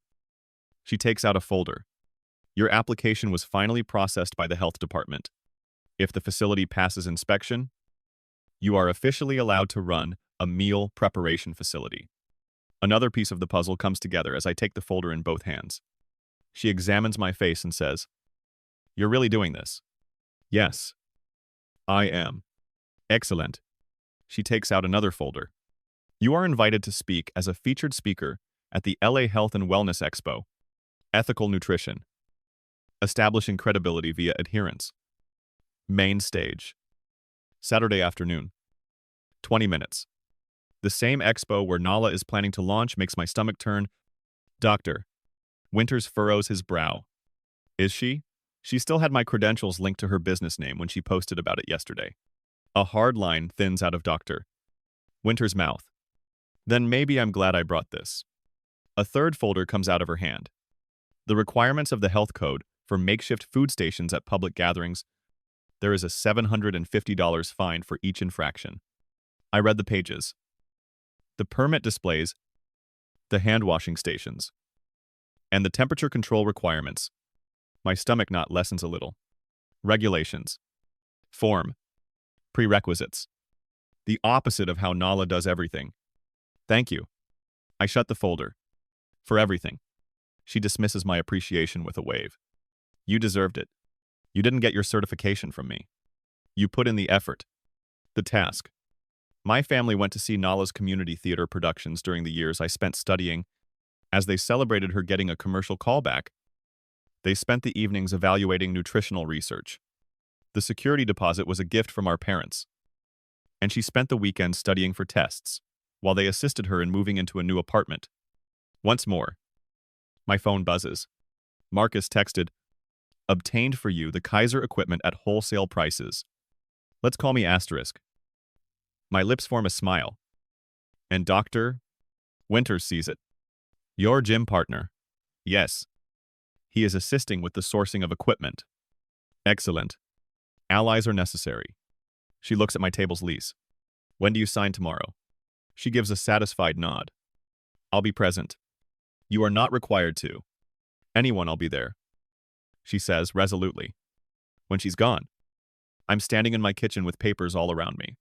Speaker 1: she takes out a folder. Your application was finally processed by the health department. If the facility passes inspection, you are officially allowed to run a meal preparation facility. Another piece of the puzzle comes together as I take the folder in both hands. She examines my face and says, "You're really doing this?" "Yes, I am." "Excellent." She takes out another folder. You are invited to speak as a featured speaker at the LA Health and Wellness Expo. Ethical Nutrition. Establishing credibility via adherence. Main stage. Saturday afternoon. 20 minutes. The same expo where Nala is planning to launch makes my stomach turn. Doctor. Winters furrows his brow. Is she? She still had my credentials linked to her business name when she posted about it yesterday. A hard line thins out of Dr. Winter's mouth. Then maybe I'm glad I brought this. A third folder comes out of her hand. The requirements of the health code for makeshift food stations at public gatherings. There is a $750 fine for each infraction. I read the pages. The permit displays the hand-washing stations and the temperature control requirements. My stomach knot lessens a little. Regulations. Form. Prerequisites. The opposite of how Nala does everything. Thank you. I shut the folder. For everything. She dismisses my appreciation with a wave. You deserved it. You didn't get your certification from me. You put in the effort. The task. My family went to see Nala's community theater productions during the years I spent studying. As they celebrated her getting a commercial callback, they spent the evenings evaluating nutritional research. The security deposit was a gift from our parents. And she spent the weekend studying for tests, while they assisted her in moving into a new apartment. Once more. My phone buzzes. Marcus texted, "Obtained for you the Kaiser equipment at wholesale prices. Let's call me Asterisk." My lips form a smile. And Dr. Winters sees it. Your gym partner. Yes. He is assisting with the sourcing of equipment. Excellent. Allies are necessary. She looks at my table's lease. When do you sign tomorrow? She gives a satisfied nod. I'll be present. You are not required to. Anyone, I'll be there. She says resolutely. When she's gone, I'm standing in my kitchen with papers all around me.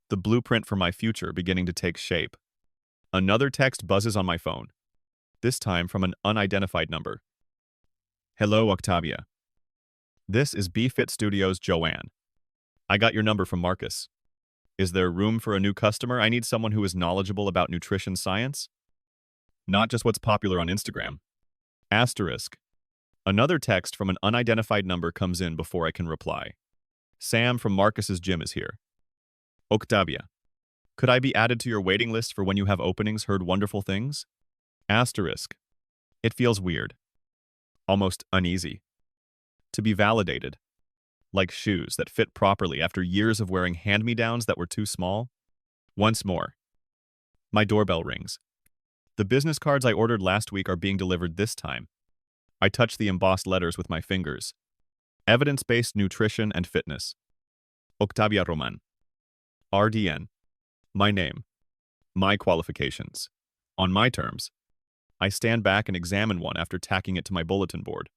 Speaker 1: The blueprint for my future beginning to take shape. Another text buzzes on my phone, this time from an unidentified number. Hello, Octavia. This is BFit Studios' Joanne. I got your number from Marcus. Is there room for a new customer? I need someone who is knowledgeable about nutrition science. Not just what's popular on Instagram. Asterisk. Another text from an unidentified number comes in before I can reply. Sam from Marcus's gym is here. Octavia. Could I be added to your waiting list for when you have openings? Heard wonderful things? Asterisk. It feels weird. Almost uneasy. To be validated. Like shoes that fit properly after years of wearing hand-me-downs that were too small. Once more. My doorbell rings. The business cards I ordered last week are being delivered this time. I touch the embossed letters with my fingers. Evidence-based nutrition and fitness. Octavia Roman. RDN. My name. My qualifications. On my terms. I stand back and examine one after tacking it to my bulletin board.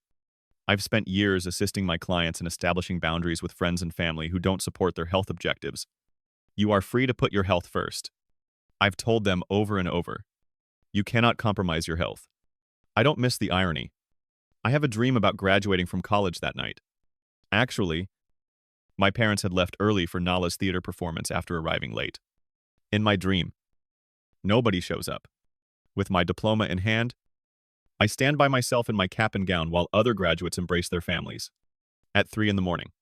Speaker 1: I've spent years assisting my clients in establishing boundaries with friends and family who don't support their health objectives. You are free to put your health first. I've told them over and over. You cannot compromise your health. I don't miss the irony. I have a dream about graduating from college that night. Actually, my parents had left early for Nala's theater performance after arriving late. In my dream, nobody shows up. With my diploma in hand, I stand by myself in my cap and gown while other graduates embrace their families. At 3 in the morning,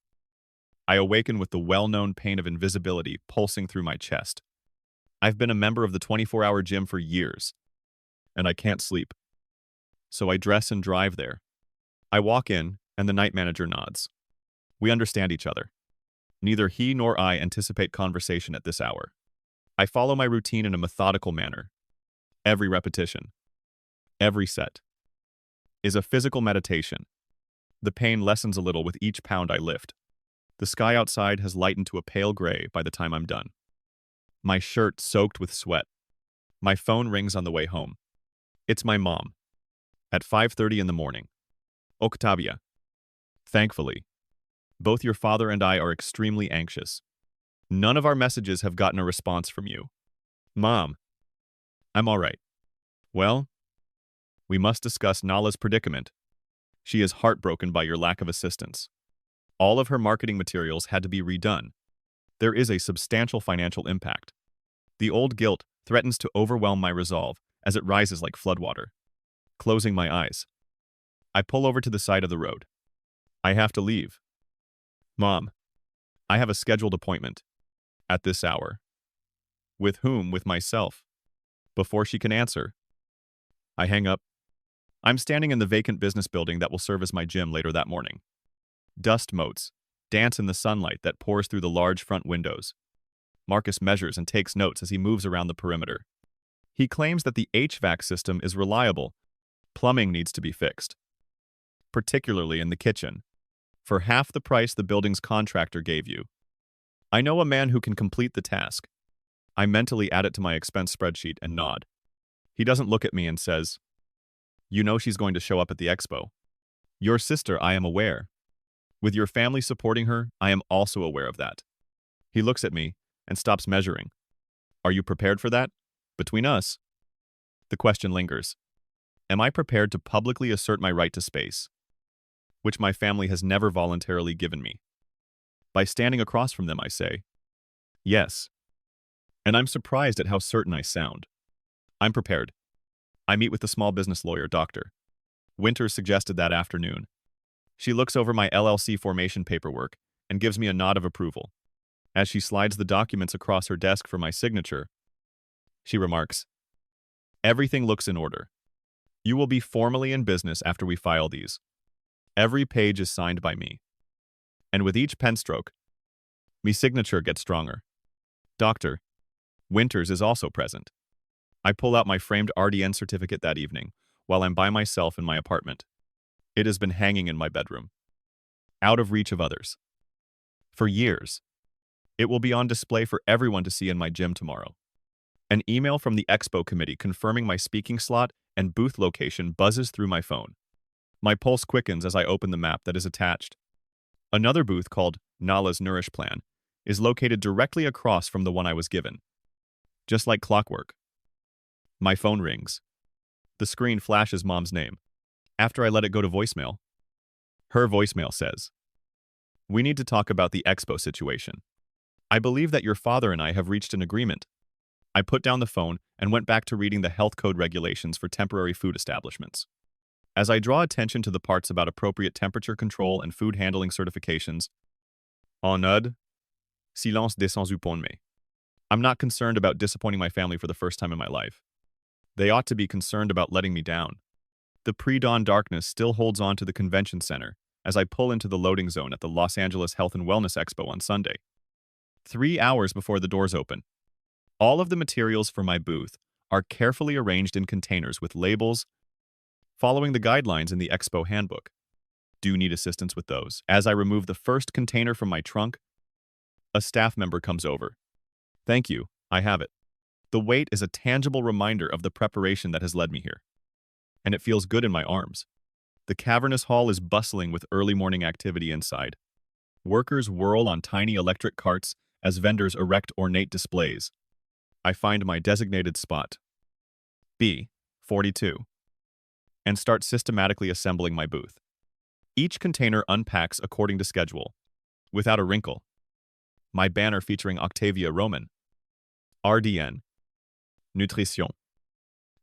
Speaker 1: I awaken with the well-known pain of invisibility pulsing through my chest. I've been a member of the 24-hour gym for years, and I can't sleep. So I dress and drive there. I walk in, and the night manager nods. We understand each other. Neither he nor I anticipate conversation at this hour. I follow my routine in a methodical manner. Every repetition, every set, is a physical meditation. The pain lessens a little with each pound I lift. The sky outside has lightened to a pale gray by the time I'm done. My shirt soaked with sweat. My phone rings on the way home. It's my mom. At 5:30 in the morning. Octavia. Thankfully, both your father and I are extremely anxious. None of our messages have gotten a response from you. Mom. I'm all right. Well, we must discuss Nala's predicament. She is heartbroken by your lack of assistance. All of her marketing materials had to be redone. There is a substantial financial impact. The old guilt threatens to overwhelm my resolve as it rises like floodwater. Closing my eyes, I pull over to the side of the road. I have to leave. Mom, I have a scheduled appointment. At this hour. With whom? With myself. Before she can answer, I hang up. I'm standing in the vacant business building that will serve as my gym later that morning. Dust motes dance in the sunlight that pours through the large front windows. Marcus measures and takes notes as he moves around the perimeter. He claims that the HVAC system is reliable. Plumbing needs to be fixed, particularly in the kitchen, for half the price the building's contractor gave you. I know a man who can complete the task. I mentally add it to my expense spreadsheet and nod. He doesn't look at me and says, "You know she's going to show up at the expo. Your sister, I am aware. With your family supporting her, I am also aware of that." He looks at me and stops measuring. Are you prepared for that? Between us. The question lingers. Am I prepared to publicly assert my right to space, which my family has never voluntarily given me? By standing across from them, I say, yes. And I'm surprised at how certain I sound. I'm prepared. I meet with the small business lawyer, Dr. Winters suggested that afternoon. She looks over my LLC formation paperwork and gives me a nod of approval. As she slides the documents across her desk for my signature, she remarks, "Everything looks in order. You will be formally in business after we file these. Every page is signed by me. And with each pen stroke, me signature gets stronger." Dr. Winters is also present. I pull out my framed RDN certificate that evening while I'm by myself in my apartment. It has been hanging in my bedroom, out of reach of others. For years. It will be on display for everyone to see in my gym tomorrow. An email from the Expo committee confirming my speaking slot and booth location buzzes through my phone. My pulse quickens as I open the map that is attached. Another booth called Nala's Nourish Plan is located directly across from the one I was given. Just like clockwork. My phone rings. The screen flashes Mom's name. After I let it go to voicemail, her voicemail says, "We need to talk about the Expo situation. I believe that your father and I have reached an agreement." I put down the phone and went back to reading the health code regulations for temporary food establishments. As I draw attention to the parts about appropriate temperature control and food handling certifications, en ode, silence descend upon me. I'm not concerned about disappointing my family for the first time in my life. They ought to be concerned about letting me down. The pre-dawn darkness still holds on to the convention center as I pull into the loading zone at the Los Angeles Health and Wellness Expo on Sunday. 3 hours before the doors open, all of the materials for my booth are carefully arranged in containers with labels, following the guidelines in the Expo handbook. Do you need assistance with those? As I remove the first container from my trunk, a staff member comes over. Thank you, I have it. The weight is a tangible reminder of the preparation that has led me here. And it feels good in my arms. The cavernous hall is bustling with early morning activity inside. Workers whirl on tiny electric carts as vendors erect ornate displays. I find my designated spot, B42, and start systematically assembling my booth. Each container unpacks according to schedule, without a wrinkle. My banner featuring Octavia Roman, RDN, Nutrition,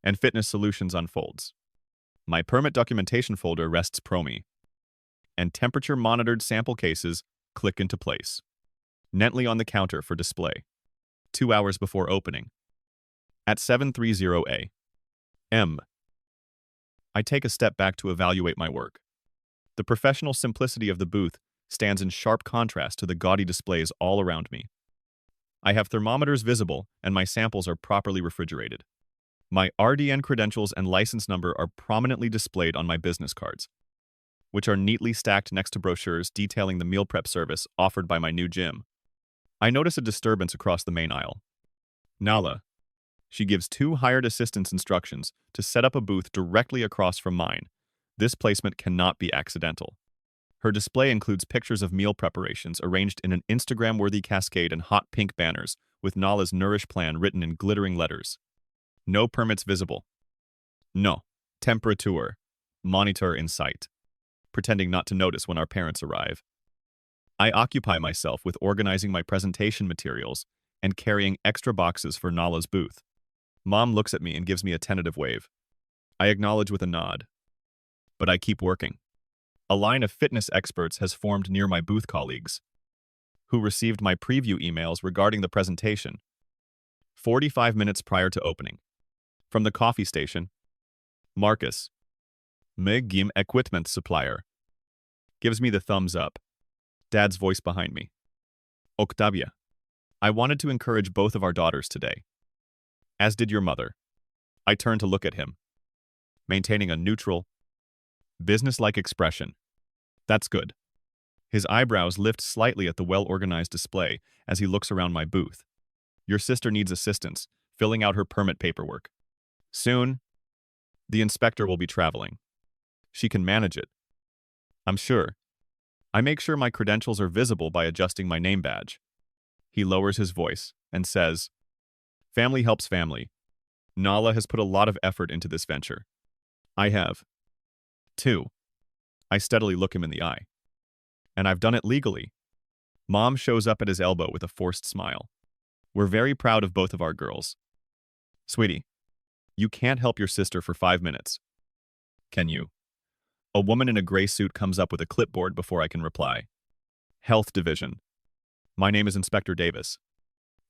Speaker 1: and Fitness Solutions unfolds. My permit documentation folder rests pro me, and temperature-monitored sample cases click into place, neatly on the counter for display. 2 hours before opening. At 7:30 a.m., I take a step back to evaluate my work. The professional simplicity of the booth stands in sharp contrast to the gaudy displays all around me. I have thermometers visible, and my samples are properly refrigerated. My RDN credentials and license number are prominently displayed on my business cards, which are neatly stacked next to brochures detailing the meal prep service offered by my new gym. I notice a disturbance across the main aisle. Nala. She gives 2 hired assistants instructions to set up a booth directly across from mine. This placement cannot be accidental. Her display includes pictures of meal preparations arranged in an Instagram-worthy cascade and hot pink banners with Nala's Nourish plan written in glittering letters. No permits visible. No. Temperature. Monitor in sight. Pretending not to notice when our parents arrive. I occupy myself with organizing my presentation materials and carrying extra boxes for Nala's booth. Mom looks at me and gives me a tentative wave. I acknowledge with a nod. But I keep working. A line of fitness experts has formed near my booth colleagues, who received my preview emails regarding the presentation 45 minutes prior to opening. From the coffee station, Marcus, my gym equipment supplier, gives me the thumbs up. Dad's voice behind me. Octavia, I wanted to encourage both of our daughters today. As did your mother. I turned to look at him, maintaining a neutral, business-like expression. That's good. His eyebrows lift slightly at the well-organized display as he looks around my booth. Your sister needs assistance, filling out her permit paperwork. Soon, the inspector will be traveling. She can manage it. I'm sure. I make sure my credentials are visible by adjusting my name badge. He lowers his voice and says, Family helps family. Nala has put a lot of effort into this venture. I have. Too. I steadily look him in the eye. And I've done it legally. Mom shows up at his elbow with a forced smile. We're very proud of both of our girls. Sweetie, you can't help your sister for 5 minutes. Can you? A woman in a gray suit comes up with a clipboard before I can reply. Health Division. My name is Inspector Davis.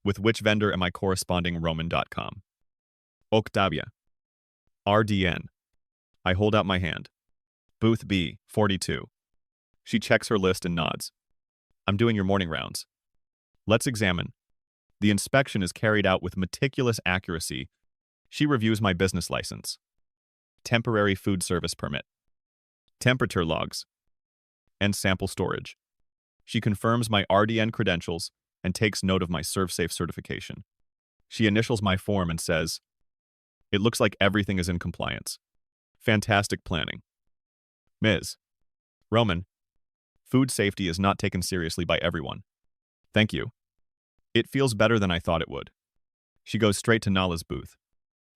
Speaker 1: With which vendor am I corresponding Roman.com? Octavia. RDN. I hold out my hand. Booth B, 42. She checks her list and nods. I'm doing your morning rounds. Let's examine. The inspection is carried out with meticulous accuracy. She reviews my business license, temporary food service permit, temperature logs, and sample storage. She confirms my RDN credentials and takes note of my ServSafe certification. She initials my form and says, It looks like everything is in compliance. Fantastic planning. Ms. Roman, food safety is not taken seriously by everyone. Thank you. It feels better than I thought it would. She goes straight to Nala's booth.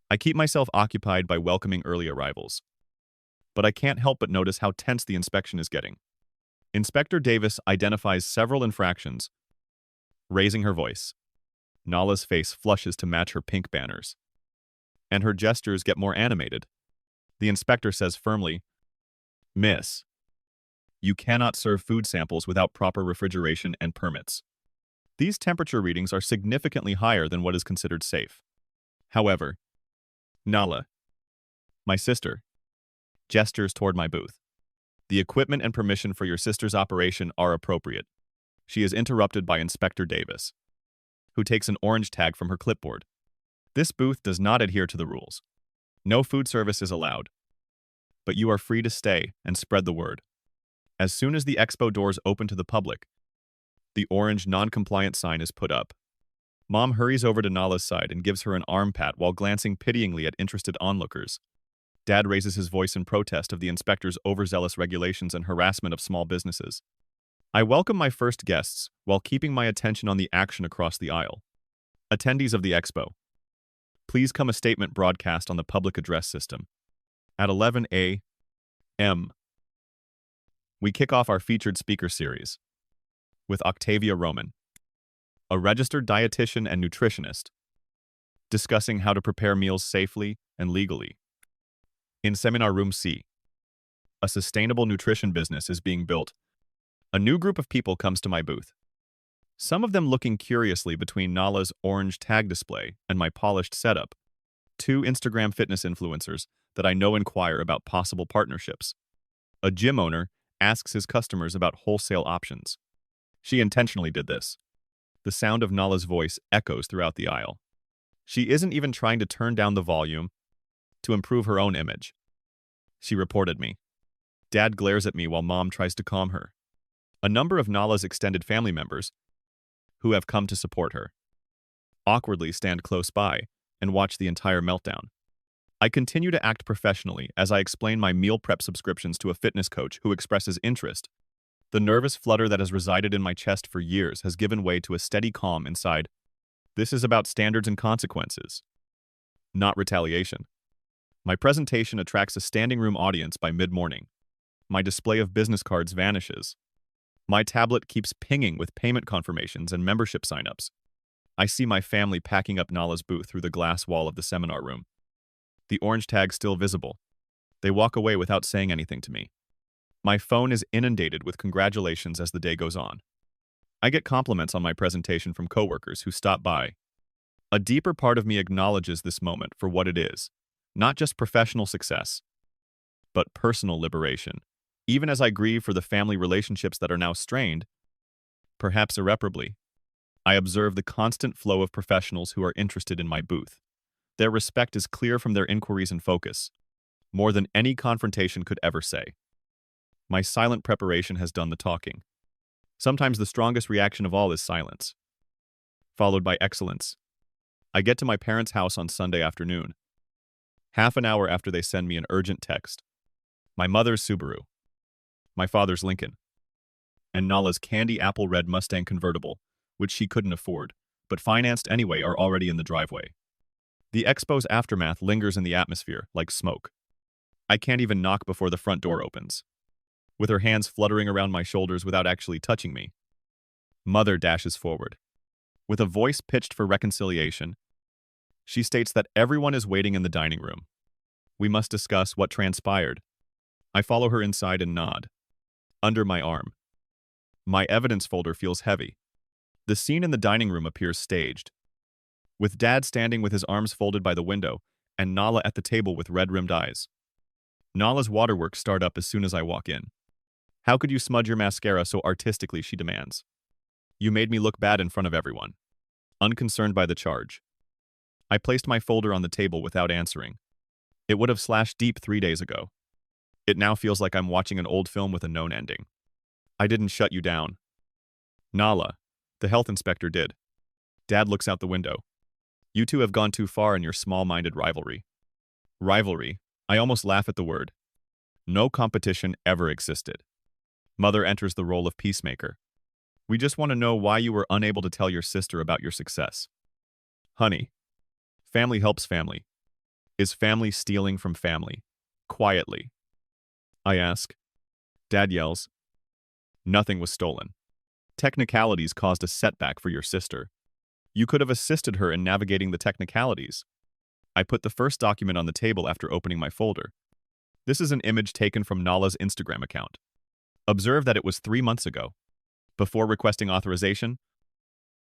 Speaker 1: I keep myself occupied by welcoming early arrivals. But I can't help but notice how tense the inspection is getting. Inspector Davis identifies several infractions, raising her voice. Nala's face flushes to match her pink banners, and her gestures get more animated. The inspector says firmly, Miss, you cannot serve food samples without proper refrigeration and permits. These temperature readings are significantly higher than what is considered safe. However, Nala, my sister, gestures toward my booth. The equipment and permission for your sister's operation are appropriate. She is interrupted by Inspector Davis, who takes an orange tag from her clipboard. This booth does not adhere to the rules. No food service is allowed. But you are free to stay and spread the word. As soon as the expo doors open to the public, the orange non-compliant sign is put up. Mom hurries over to Nala's side and gives her an arm pat while glancing pityingly at interested onlookers. Dad raises his voice in protest of the inspector's overzealous regulations and harassment of small businesses. I welcome my first guests while keeping my attention on the action across the aisle. Attendees of the expo, please come a statement broadcast on the public address system. At 11 a.m., we kick off our featured speaker series with Octavia Roman, a registered dietitian and nutritionist, discussing how to prepare meals safely and legally. In Seminar Room C, a sustainable nutrition business is being built A new group of people comes to my booth, some of them looking curiously between Nala's orange tag display and my polished setup. Two Instagram fitness influencers that I know inquire about possible partnerships. A gym owner asks his customers about wholesale options. She intentionally did this. The sound of Nala's voice echoes throughout the aisle. She isn't even trying to turn down the volume to improve her own image. She reported me. Dad glares at me while Mom tries to calm her. A number of Nala's extended family members, who have come to support her, awkwardly stand close by and watch the entire meltdown. I continue to act professionally as I explain my meal prep subscriptions to a fitness coach who expresses interest. The nervous flutter that has resided in my chest for years has given way to a steady calm inside. This is about standards and consequences, not retaliation. My presentation attracts a standing room audience by mid-morning. My display of business cards vanishes. My tablet keeps pinging with payment confirmations and membership signups. I see my family packing up Nala's booth through the glass wall of the seminar room. The orange tag still visible. They walk away without saying anything to me. My phone is inundated with congratulations as the day goes on. I get compliments on my presentation from coworkers who stop by. A deeper part of me acknowledges this moment for what it is, not just professional success, but personal liberation. Even as I grieve for the family relationships that are now strained, perhaps irreparably, I observe the constant flow of professionals who are interested in my booth. Their respect is clear from their inquiries and focus, more than any confrontation could ever say. My silent preparation has done the talking. Sometimes the strongest reaction of all is silence, followed by excellence. I get to my parents' house on Sunday afternoon, half an hour after they send me an urgent text. My mother's Subaru, my father's Lincoln, and Nala's candy apple red Mustang convertible, which she couldn't afford, but financed anyway, are already in the driveway. The expo's aftermath lingers in the atmosphere like smoke. I can't even knock before the front door opens. With her hands fluttering around my shoulders without actually touching me, Mother dashes forward. With a voice pitched for reconciliation, she states that everyone is waiting in the dining room. We must discuss what transpired. I follow her inside and nod. Under my arm, my evidence folder feels heavy. The scene in the dining room appears staged, with Dad standing with his arms folded by the window and Nala at the table with red-rimmed eyes. Nala's waterworks start up as soon as I walk in. How could you smudge your mascara so artistically, she demands. You made me look bad in front of everyone. Unconcerned by the charge, I placed my folder on the table without answering. It would have slashed deep 3 days ago. It now feels like I'm watching an old film with a known ending. I didn't shut you down. Nala, the health inspector did. Dad looks out the window. You two have gone too far in your small-minded rivalry. Rivalry? I almost laugh at the word. No competition ever existed. Mother enters the role of peacemaker. We just want to know why you were unable to tell your sister about your success. Honey, family helps family. Is family stealing from family? Quietly, I ask. Dad yells. Nothing was stolen. Technicalities caused a setback for your sister. You could have assisted her in navigating the technicalities. I put the first document on the table after opening my folder. This is an image taken from Nala's Instagram account. Observe that it was 3 months ago. Before requesting authorization,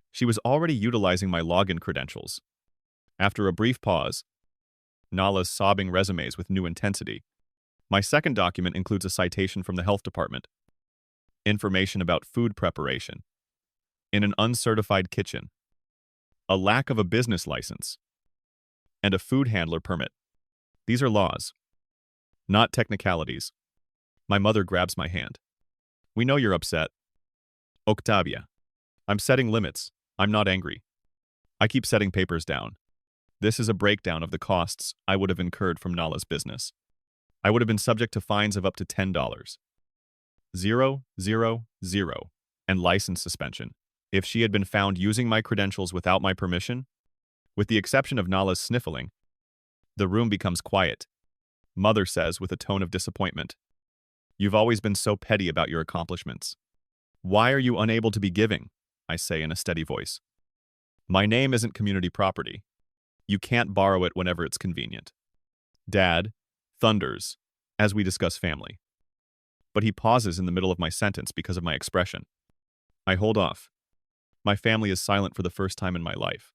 Speaker 1: she was already utilizing my login credentials. After a brief pause, Nala's sobbing resumes with new intensity. My second document includes a citation from the health department. Information about food preparation in an uncertified kitchen. A lack of a business license. And a food handler permit. These are laws, not technicalities. My mother grabs my hand. We know you're upset. Octavia, I'm setting limits. I'm not angry. I keep setting papers down. This is a breakdown of the costs I would have incurred from Nala's business. I would have been subject to fines of up to $10. 0, 0, 0, and license suspension if she had been found using my credentials without my permission. With the exception of Nala's sniffling, the room becomes quiet. Mother says with a tone of disappointment, You've always been so petty about your accomplishments. Why are you unable to be giving? I say in a steady voice. My name isn't community property. You can't borrow it whenever it's convenient. Dad thunders as we discuss family. but he pauses in the middle of my sentence because of my expression. I hold off. My family is silent for the first time in my life.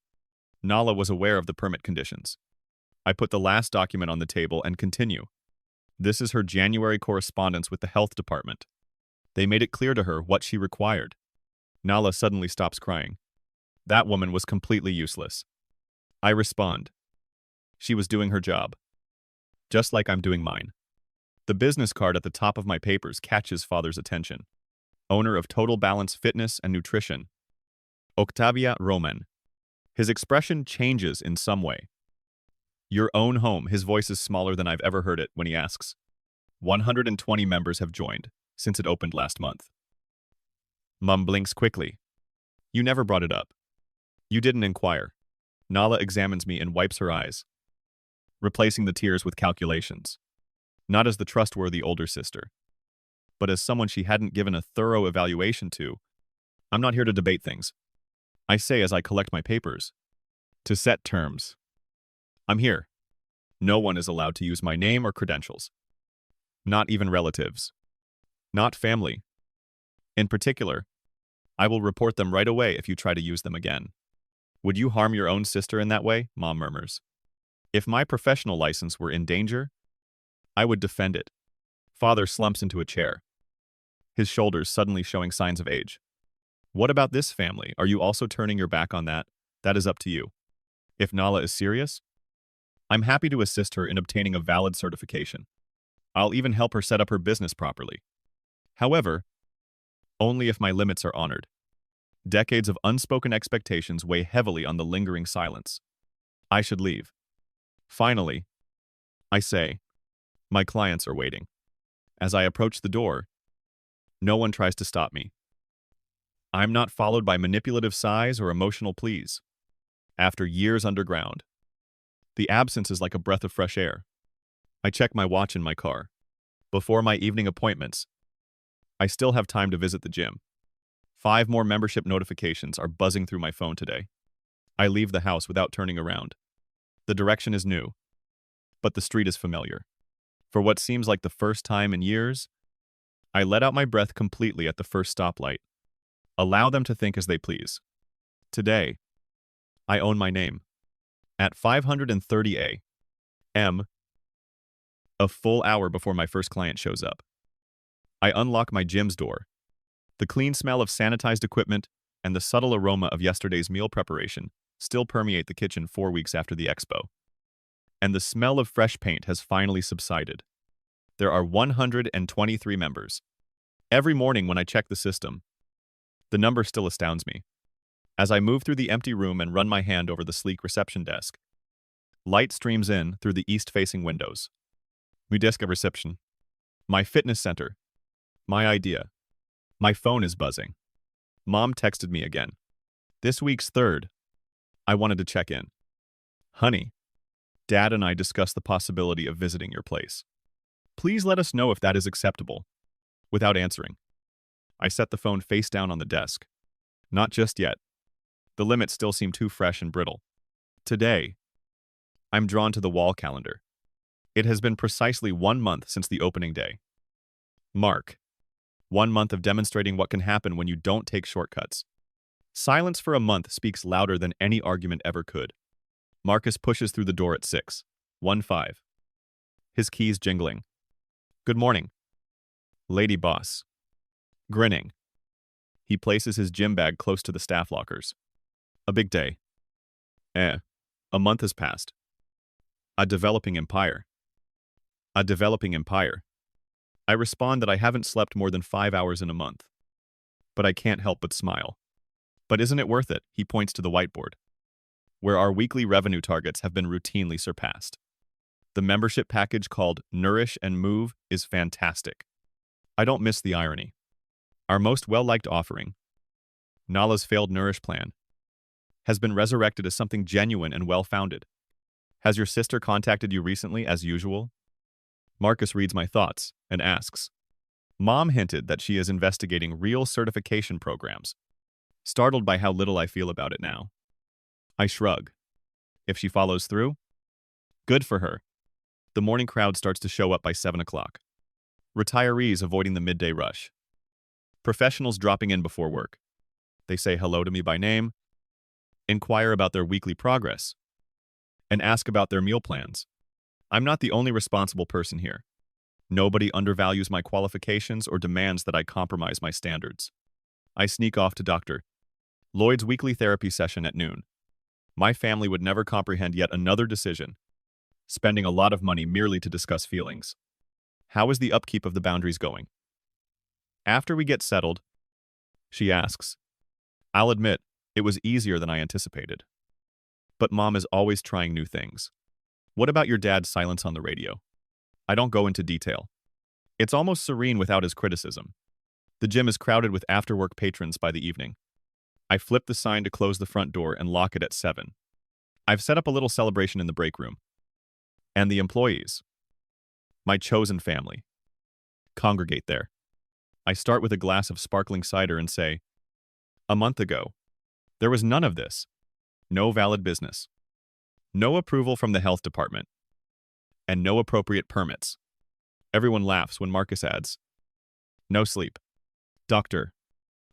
Speaker 1: Nala was aware of the permit conditions. I put the last document on the table and continue. This is her January correspondence with the health department. They made it clear to her what she required. Nala suddenly stops crying. That woman was completely useless. I respond. She was doing her job. Just like I'm doing mine. The business card at the top of my papers catches father's attention. Owner of Total Balance Fitness and Nutrition. Octavia Roman. His expression changes in some way. Your own home, his voice is smaller than I've ever heard it when he asks. 120 members have joined since it opened last month. Mum blinks quickly. You never brought it up. You didn't inquire. Nala examines me and wipes her eyes, replacing the tears with calculations. Not as the trustworthy older sister, but as someone she hadn't given a thorough evaluation to. I'm not here to debate things. I say as I collect my papers. To set terms. I'm here. No one is allowed to use my name or credentials. Not even relatives. Not family. In particular, I will report them right away if you try to use them again. Would you harm your own sister in that way? Mom murmurs. If my professional license were in danger, I would defend it. Father slumps into a chair, his shoulders suddenly showing signs of age. What about this family? Are you also turning your back on that? That is up to you. If Nala is serious, I'm happy to assist her in obtaining a valid certification. I'll even help her set up her business properly. However, only if my limits are honored. Decades of unspoken expectations weigh heavily on the lingering silence. I should leave. Finally, I say, my clients are waiting. As I approach the door, no one tries to stop me. I'm not followed by manipulative sighs or emotional pleas. After years underground, the absence is like a breath of fresh air. I check my watch in my car. Before my evening appointments, I still have time to visit the gym. 5 more membership notifications are buzzing through my phone today. I leave the house without turning around. The direction is new, but the street is familiar. For what seems like the first time in years, I let out my breath completely at the first stoplight. Allow them to think as they please. Today, I own my name. At 530 a.m., a full hour before my first client shows up, I unlock my gym's door. The clean smell of sanitized equipment and the subtle aroma of yesterday's meal preparation still permeate the kitchen 4 weeks after the expo. And the smell of fresh paint has finally subsided. There are 123 members. Every morning when I check the system, the number still astounds me. As I move through the empty room and run my hand over the sleek reception desk, light streams in through the east-facing windows. My desk of reception. My fitness center. My idea. My phone is buzzing. Mom texted me again. This week's third. I wanted to check in. Honey, Dad and I discussed the possibility of visiting your place. Please let us know if that is acceptable. Without answering, I set the phone face down on the desk. Not just yet. The limits still seem too fresh and brittle. Today, I'm drawn to the wall calendar. It has been precisely 1 month since the opening day. Mark. 1 month of demonstrating what can happen when you don't take shortcuts. Silence for a month speaks louder than any argument ever could. Marcus pushes through the door at 6:15. His keys jingling. Good morning. Lady boss. Grinning. He places his gym bag close to the staff lockers. A big day. A month has passed. A developing empire. A developing empire. I respond that I haven't slept more than 5 hours in a month. But I can't help but smile. But isn't it worth it? He points to the whiteboard, where our weekly revenue targets have been routinely surpassed. The membership package called Nourish and Move is fantastic. I don't miss the irony. Our most well-liked offering, Nala's failed Nourish plan, has been resurrected as something genuine and well-founded. Has your sister contacted you recently, as usual? Marcus reads my thoughts and asks. Mom hinted that she is investigating real certification programs. Startled by how little I feel about it now, I shrug. If she follows through, good for her. The morning crowd starts to show up by 7 o'clock. Retirees avoiding the midday rush. Professionals dropping in before work. They say hello to me by name, inquire about their weekly progress, and ask about their meal plans. I'm not the only responsible person here. Nobody undervalues my qualifications or demands that I compromise my standards. I sneak off to Dr. Lloyd's weekly therapy session at noon. My family would never comprehend yet another decision, spending a lot of money merely to discuss feelings. How is the upkeep of the boundaries going? After we get settled, she asks. I'll admit, it was easier than I anticipated. But Mom is always trying new things. What about your dad's silence on the radio? I don't go into detail. It's almost serene without his criticism. The gym is crowded with after-work patrons by the evening. I flip the sign to close the front door and lock it at 7. I've set up a little celebration in the break room. And the employees, my chosen family, congregate there. I start with a glass of sparkling cider and say, a month ago, there was none of this. No valid business. No approval from the health department. And no appropriate permits. Everyone laughs when Marcus adds, no sleep. Doctor.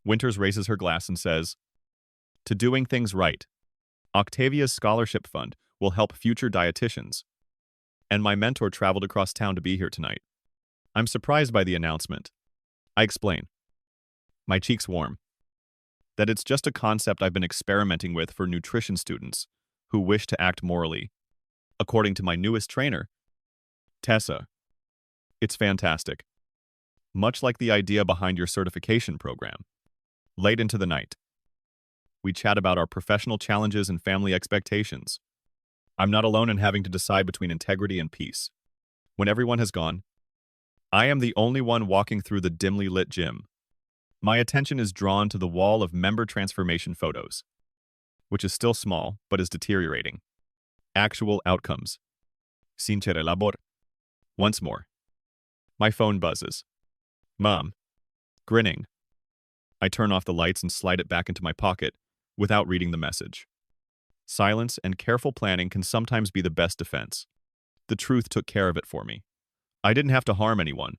Speaker 1: Winters raises her glass and says, to doing things right. Octavia's scholarship fund will help future dietitians. And my mentor traveled across town to be here tonight. I'm surprised by the announcement. I explain. My cheeks warm. That it's just a concept I've been experimenting with for nutrition students who wish to act morally. According to my newest trainer, Tessa. It's fantastic. Much like the idea behind your certification program. Late into the night, we chat about our professional challenges and family expectations. I'm not alone in having to decide between integrity and peace. When everyone has gone, I am the only one walking through the dimly lit gym. My attention is drawn to the wall of member transformation photos, which is still small but is deteriorating. Actual outcomes. Sincere labor. Once more. My phone buzzes. Mom. Grinning. I turn off the lights and slide it back into my pocket without reading the message. Silence and careful planning can sometimes be the best defense. The truth took care of it for me. I didn't have to harm anyone.